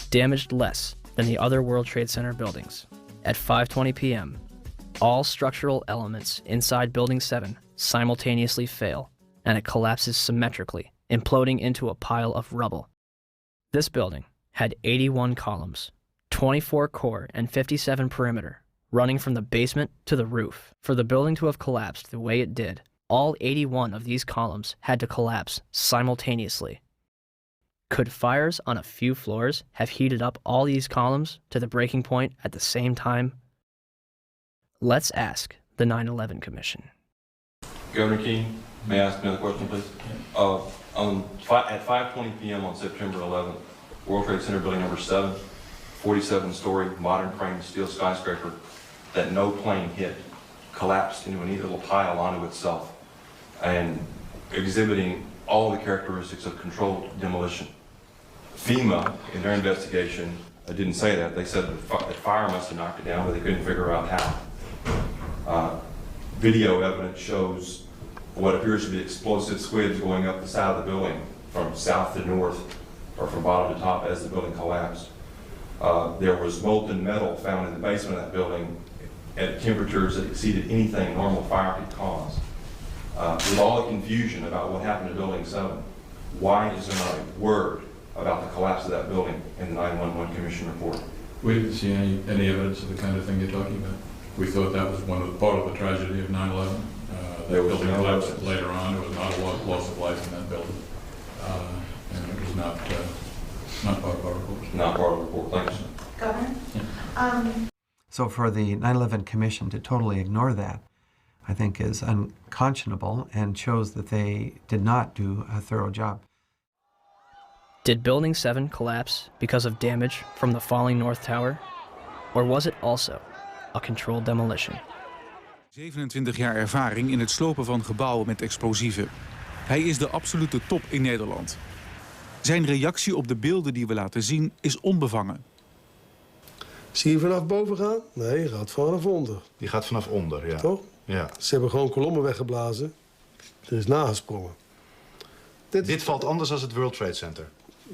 damaged less than the other World Trade Center buildings. At 5:20 p.m., all structural elements inside Building 7 simultaneously fail, and it collapses symmetrically, imploding into a pile of rubble. This building had 81 columns, 24 core and 57 perimeter, running from the basement to the roof. For the building to have collapsed the way it did, all 81 of these columns had to collapse simultaneously. Could fires on a few floors have heated up all these columns to the breaking point at the same time? Let's ask the 9/11 Commission. Governor Keene, may I ask another question, please? At 5:20 p.m. on September 11th, World Trade Center building number 7, 47-story modern frame steel skyscraper that no plane hit, collapsed into a neat little pile onto itself and exhibiting all the characteristics of controlled demolition. FEMA, in their investigation, didn't say that. They said that fire must have knocked it down, but they couldn't figure out how. Video evidence shows what appears to be explosive squids going up the side of the building from south to north or from bottom to top as the building collapsed. There was molten metal found in the basement of that building at temperatures that exceeded anything normal fire could cause. With all the confusion about what happened to Building 7, why is there not a word about the collapse of that building in the 911 Commission report? We didn't see any evidence of the kind of thing you're talking about. We thought that was part of the tragedy of 9/11. That building collapsed later on. There was not a loss of life in that building. And it was not part of our report. Not part of the report. Thank you, sir. Governor? Yeah. So for the 9/11 Commission to totally ignore that, I think is unconscionable and shows that they did not do a thorough job. Did Building 7 collapse because of damage from the falling North Tower? Or was it also a controlled demolition? 27 jaar ervaring in het slopen van gebouwen met explosieven. Hij is de absolute top in Nederland. Zijn reactie op de beelden die we laten zien is onbevangen. Zie je vanaf boven gaan? Nee, je gaat vanaf onder. Die gaat vanaf onder, ja. Toch? Ja. Ze hebben gewoon kolommen weggeblazen. Er is nagesprongen. Dit valt anders dan het World Trade Center.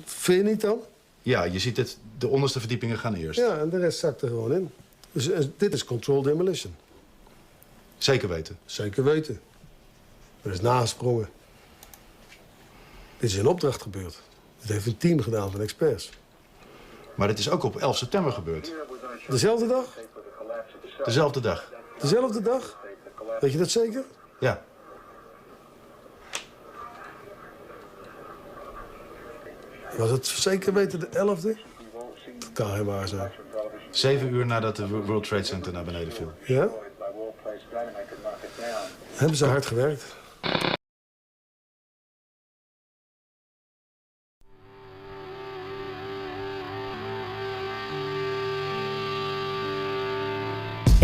Vind je niet dan? Ja, je ziet het, de onderste verdiepingen gaan eerst. Ja, en de rest zakt er gewoon in. Dus dit is controlled demolition. Zeker weten? Zeker weten. Er is nagesprongen. Dit is in opdracht gebeurd. Dit heeft een team gedaan van experts. Maar dit is ook op 11 september gebeurd. Dezelfde dag? Dezelfde dag. Dezelfde dag? Weet je dat zeker? Ja. Was het zeker weten de 11e? Dat kan geen waar zijn. 7 uur nadat de World Trade Center naar beneden viel. Ja? Hebben ze hard gewerkt.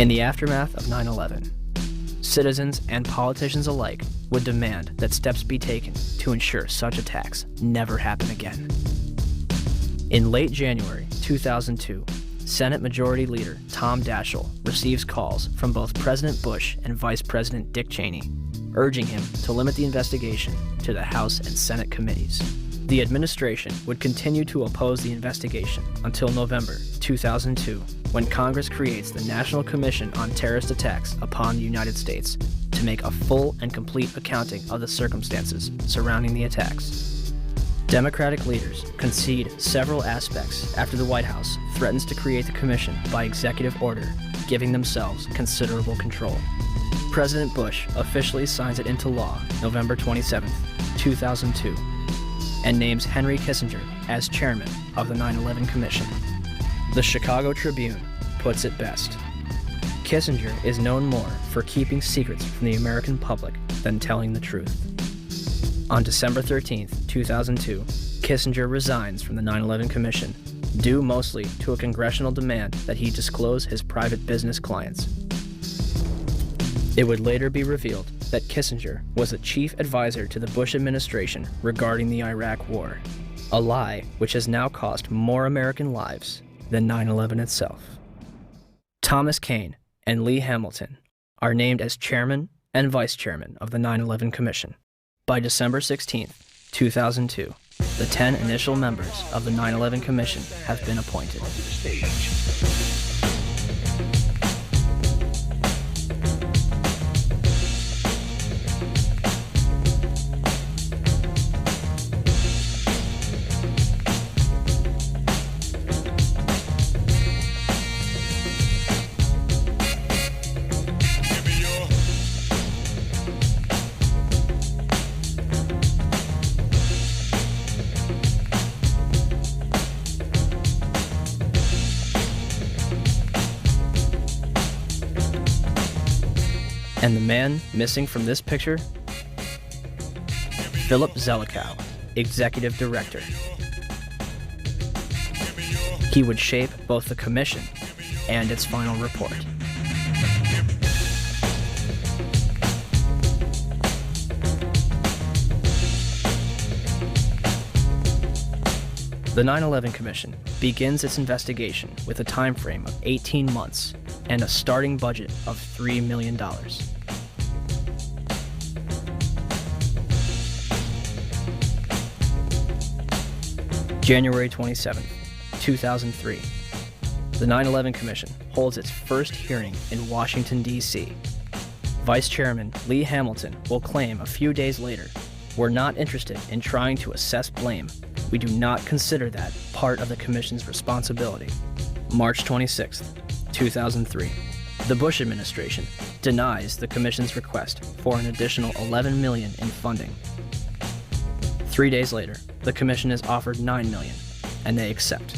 In the aftermath of 9/11, citizens and politicians alike would demand that steps be taken to ensure such attacks never happen again. In late January 2002, Senate Majority Leader Tom Daschle receives calls from both President Bush and Vice President Dick Cheney, urging him to limit the investigation to the House and Senate committees. The administration would continue to oppose the investigation until November 2002, when Congress creates the National Commission on Terrorist Attacks upon the United States to make a full and complete accounting of the circumstances surrounding the attacks. Democratic leaders concede several aspects after the White House threatens to create the commission by executive order, giving themselves considerable control. President Bush officially signs it into law November 27, 2002, and names Henry Kissinger as chairman of the 9/11 Commission. The Chicago Tribune puts it best. Kissinger is known more for keeping secrets from the American public than telling the truth. On December 13, 2002, Kissinger resigns from the 9/11 Commission, due mostly to a congressional demand that he disclose his private business clients. It would later be revealed that Kissinger was the chief advisor to the Bush administration regarding the Iraq War, a lie which has now cost more American lives than 9/11 itself. Thomas Kean and Lee Hamilton are named as chairman and vice chairman of the 9/11 Commission. By December 16, 2002, the 10 initial members of the 9/11 Commission have been appointed. And the man missing from this picture? Philip Zelikow, Executive Director. He would shape both the commission and its final report. The 9/11 Commission begins its investigation with a time frame of 18 months and a starting budget of $3 million. January 27, 2003. The 9/11 Commission holds its first hearing in Washington, D.C. Vice Chairman Lee Hamilton will claim a few days later, "We're not interested in trying to assess blame. We do not consider that part of the Commission's responsibility." March 26, 2003. The Bush administration denies the Commission's request for an additional $11 million in funding. 3 days later, the Commission is offered $9 million, and they accept.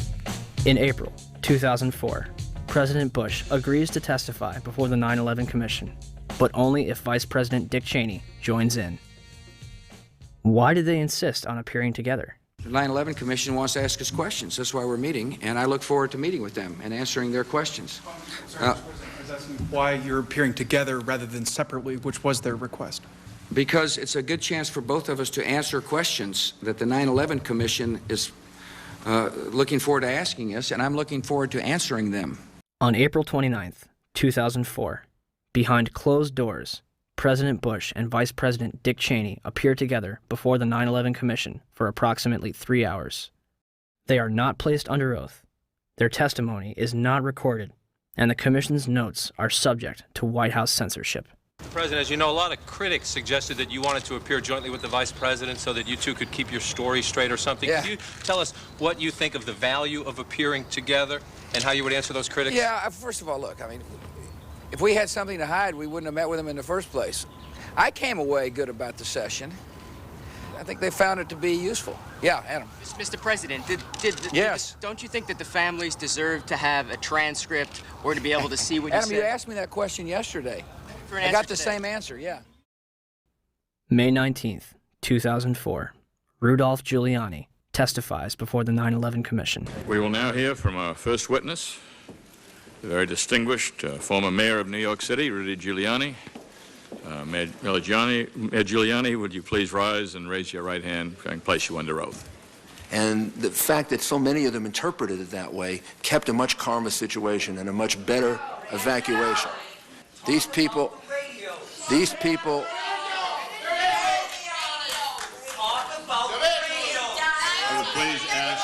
In April 2004, President Bush agrees to testify before the 9/11 Commission, but only if Vice President Dick Cheney joins in. Why did they insist on appearing together? The 9/11 Commission wants to ask us questions. That's why we're meeting, and I look forward to meeting with them and answering their questions. I was asking why you're appearing together rather than separately, which was their request. Because it's a good chance for both of us to answer questions that the 9/11 Commission is looking forward to asking us, and I'm looking forward to answering them. On April 29, 2004, behind closed doors, President Bush and Vice President Dick Cheney appear together before the 9/11 Commission for approximately 3 hours. They are not placed under oath, their testimony is not recorded, and the Commission's notes are subject to White House censorship. President, as you know, a lot of critics suggested that you wanted to appear jointly with the Vice President so that you two could keep your story straight or something. Yeah. Could you tell us what you think of the value of appearing together and how you would answer those critics? Yeah, first of all, look, I mean, if we had something to hide, we wouldn't have met with them in the first place. I came away good about the session. I think they found it to be useful. Yeah, Adam. Mr. President, Yes. don't you think that the families deserve to have a transcript or to be able to see what Adam, you you said? asked me that question yesterday. For an I answer got the today. same answer, yeah. May 19, 2004, Rudolph testifies before the 9/11 Commission. We will now hear from our first witness, the very distinguished former mayor of New York City, Rudy Giuliani. Mayor Giuliani, would you please rise and raise your right hand so I can place you under oath? And the fact that so many of them interpreted it that way kept a much calmer situation and a much better evacuation. These people. I would please ask.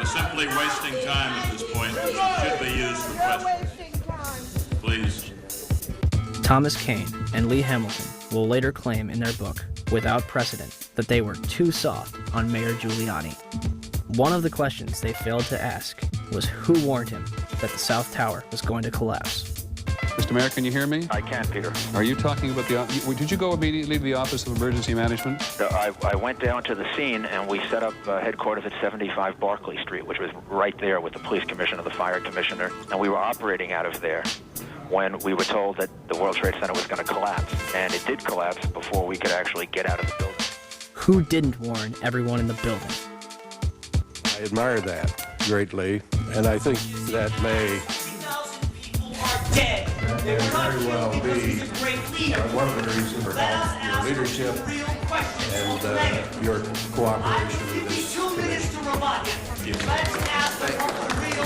Simply wasting time at this point, which should be used for questions. Please. Thomas Paine and Lee Hamilton will later claim in their book, Without Precedent, that they were too soft on Mayor Giuliani. One of the questions they failed to ask was who warned him that the South Tower was going to collapse. Mr. Mayor, can you hear me? I can, Peter. Are you talking about did you go immediately to the Office of Emergency Management? I went down to the scene and we set up headquarters at 75 Barclay Street, which was right there with the police commissioner, the fire commissioner, and we were operating out of there when we were told that the World Trade Center was going to collapse, and it did collapse before we could actually get out of the building. Who didn't warn everyone in the building? I admire that greatly, and I think that may dead. May very well be one of the reasons for your leadership and your cooperation with this commission. Let's ask the real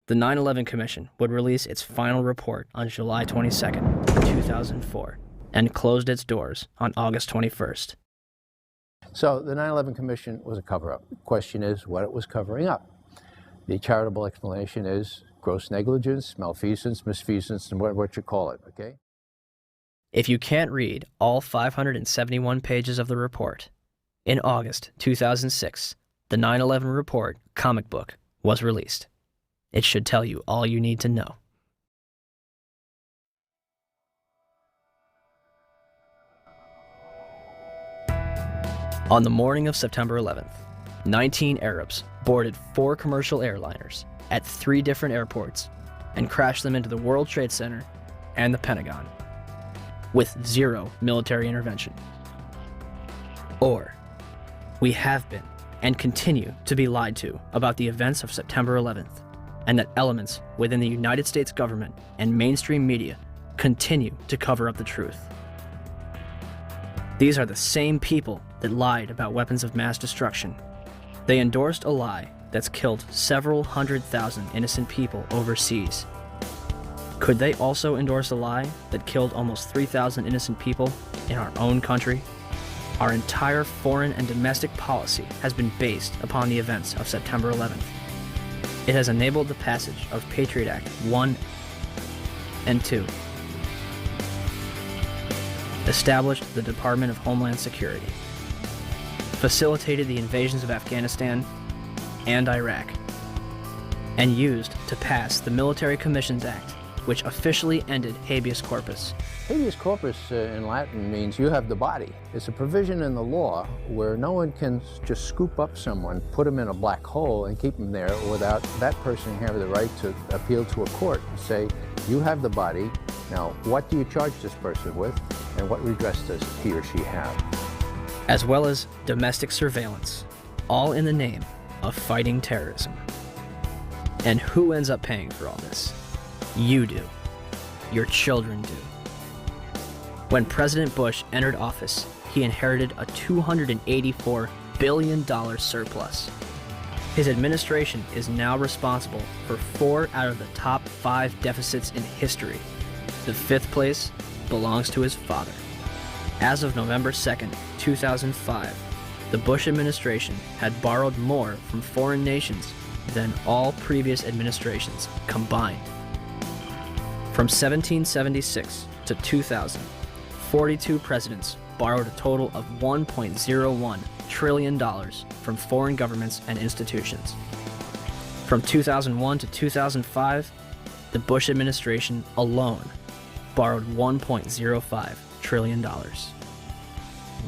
The 9/11 Commission would release its final report on July 22, 2004, and closed its doors on August 21st. So the 9/11 Commission was a cover-up. The question is what it was covering up. The charitable explanation is gross negligence, malfeasance, misfeasance, and what you call it, okay? If you can't read all 571 pages of the report, in August 2006, the 9/11 Report comic book was released. It should tell you all you need to know. On the morning of September 11th, 19 Arabs boarded 4 commercial airliners at 3 different airports and crashed them into the World Trade Center and the Pentagon, with 0 military intervention. Or, we have been and continue to be lied to about the events of September 11th, and that elements within the United States government and mainstream media continue to cover up the truth. These are the same people that lied about weapons of mass destruction. They endorsed a lie that's killed several 100,000 innocent people overseas. Could they also endorse a lie that killed almost 3,000 innocent people in our own country? Our entire foreign and domestic policy has been based upon the events of September 11th. It has enabled the passage of Patriot Act 1 and 2, established the Department of Homeland Security, facilitated the invasions of Afghanistan and Iraq, and used to pass the Military Commissions Act, which officially ended habeas corpus. Habeas corpus in Latin means you have the body. It's a provision in the law where no one can just scoop up someone, put them in a black hole, and keep them there without that person having the right to appeal to a court and say, you have the body, now what do you charge this person with, and what redress does he or she have? As well as domestic surveillance, all in the name of fighting terrorism. And who ends up paying for all this? You do. Your children do. When President Bush entered office, he inherited a $284 billion surplus. His administration is now responsible for 4 out of the top 5 deficits in history. The 5th place belongs to his father. As of November 2nd, 2005, the Bush administration had borrowed more from foreign nations than all previous administrations combined. From 1776 to 2000, 42 presidents borrowed a total of $1.01 trillion from foreign governments and institutions. From 2001 to 2005, the Bush administration alone borrowed $1.05 trillion.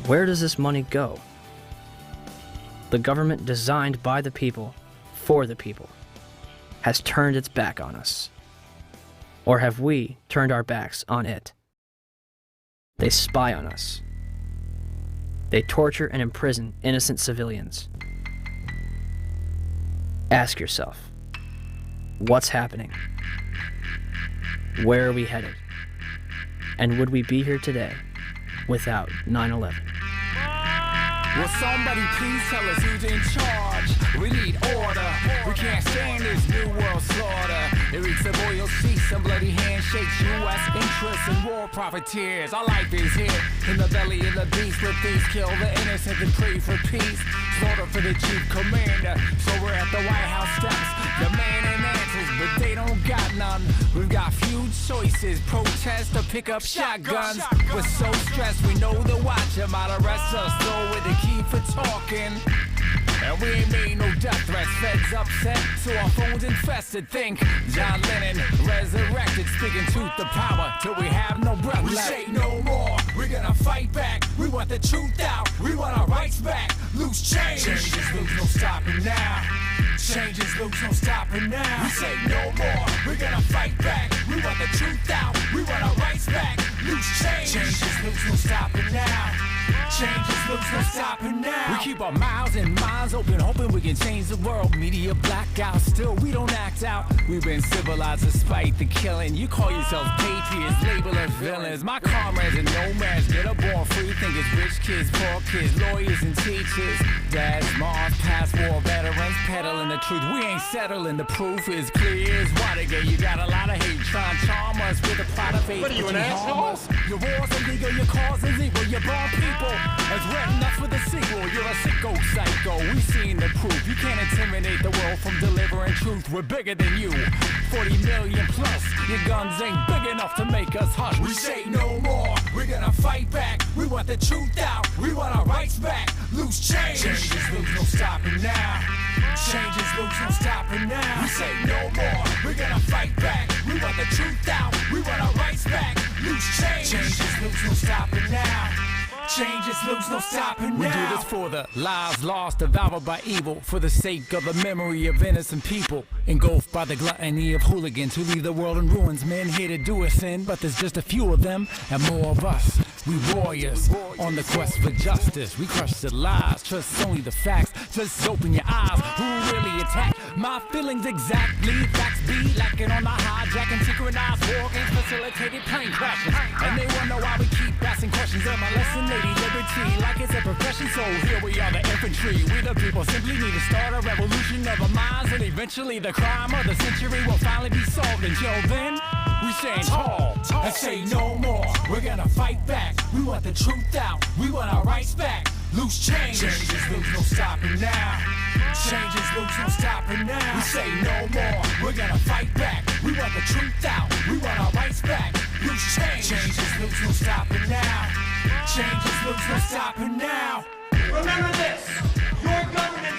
Where does this money go? The government designed by the people, for the people, has turned its back on us. Or have we turned our backs on it? They spy on us. They torture and imprison innocent civilians. Ask yourself, what's happening? Where are we headed? And would we be here today without 9/11? Will somebody please tell us who's in charge? We need order. We can't stand this new world slaughter. It reeks of oil seats and bloody handshakes, U.S. interests and war profiteers. Our life is here in the belly of the beast. Let these kill the innocent and pray for peace. Slaughter for the chief commander. So we're at the White House steps, demanding answers, but they don't got none. We've got few choices: protest or pick up shotguns. We're so stressed, we know the watch them out, arrest us, though with the key for talking. And we ain't made no death threats. Feds upset, so our phones infested. Think John Lennon resurrected, speaking truth to power till we have no breath left. We say no more, we're gonna fight back. We want the truth out, we want our rights back. Loose change, change is loose, no stopping now. Change is loose, no stopping now. We say no more, we're gonna fight back. We want the truth out, we want our rights back. Loose change, change is loose, no stopping now. Change is loose, no stopping now. We keep our mouths and minds open, hoping we can change the world. Media blackout, still we don't act out. We've been civilized despite the killing. You call yourselves patriots, label us villains. My comrades and nomads get up born free, think it's rich kids, poor kids, lawyers and teachers. Dads, moms, past war veterans, peddling the truth. We ain't settling, the proof is clear as Watergate. You got a lot of hate trying to charm us with a plot of hate. What are you, an asshole? Your war's illegal, your cause is evil, you're born people. As written up for the sequel, you're a sicko psycho. We've seen the proof. You can't intimidate the world from delivering truth. We're bigger than you. 40 million plus. Your guns ain't big enough to make us hush. We say no more. We're gonna fight back. We want the truth out. We want our rights back. Loose change. Change is loose, no stopping now. Change is loose, no stopping now. We say no more. We're gonna fight back. We want the truth out. We want our rights back. Loose change. Change is loose, no stopping now. Change is loose, no stopping now. We do this for the lives lost, devoured by evil, for the sake of the memory of innocent people, engulfed by the gluttony of hooligans who leave the world in ruins. Men here to do us in, but there's just a few of them and more of us. We warriors on the quest for justice. We crush the lies, trust only the facts. Just open your eyes. Who really attacked my feelings exactly? Facts be lacking on the hijacking, synchronized war games, facilitated plane crashes. And they wonder why we keep asking questions. Am I lesson liberty like it's a profession? So here we are, the infantry. We the people simply need to start a revolution of our minds, and eventually the crime of the century will finally be solved. Until then, we stand tall and say no more. We're gonna fight back. We want the truth out. We want our rights back. Loose change. Change is loose, no stopping now. Change is loose, no stopping now. We say no more. We're gonna fight back. We want the truth out. We want our rights back. Loose change. Change is loose, no stopping now. Change is loose, no stopping now. Remember this, your government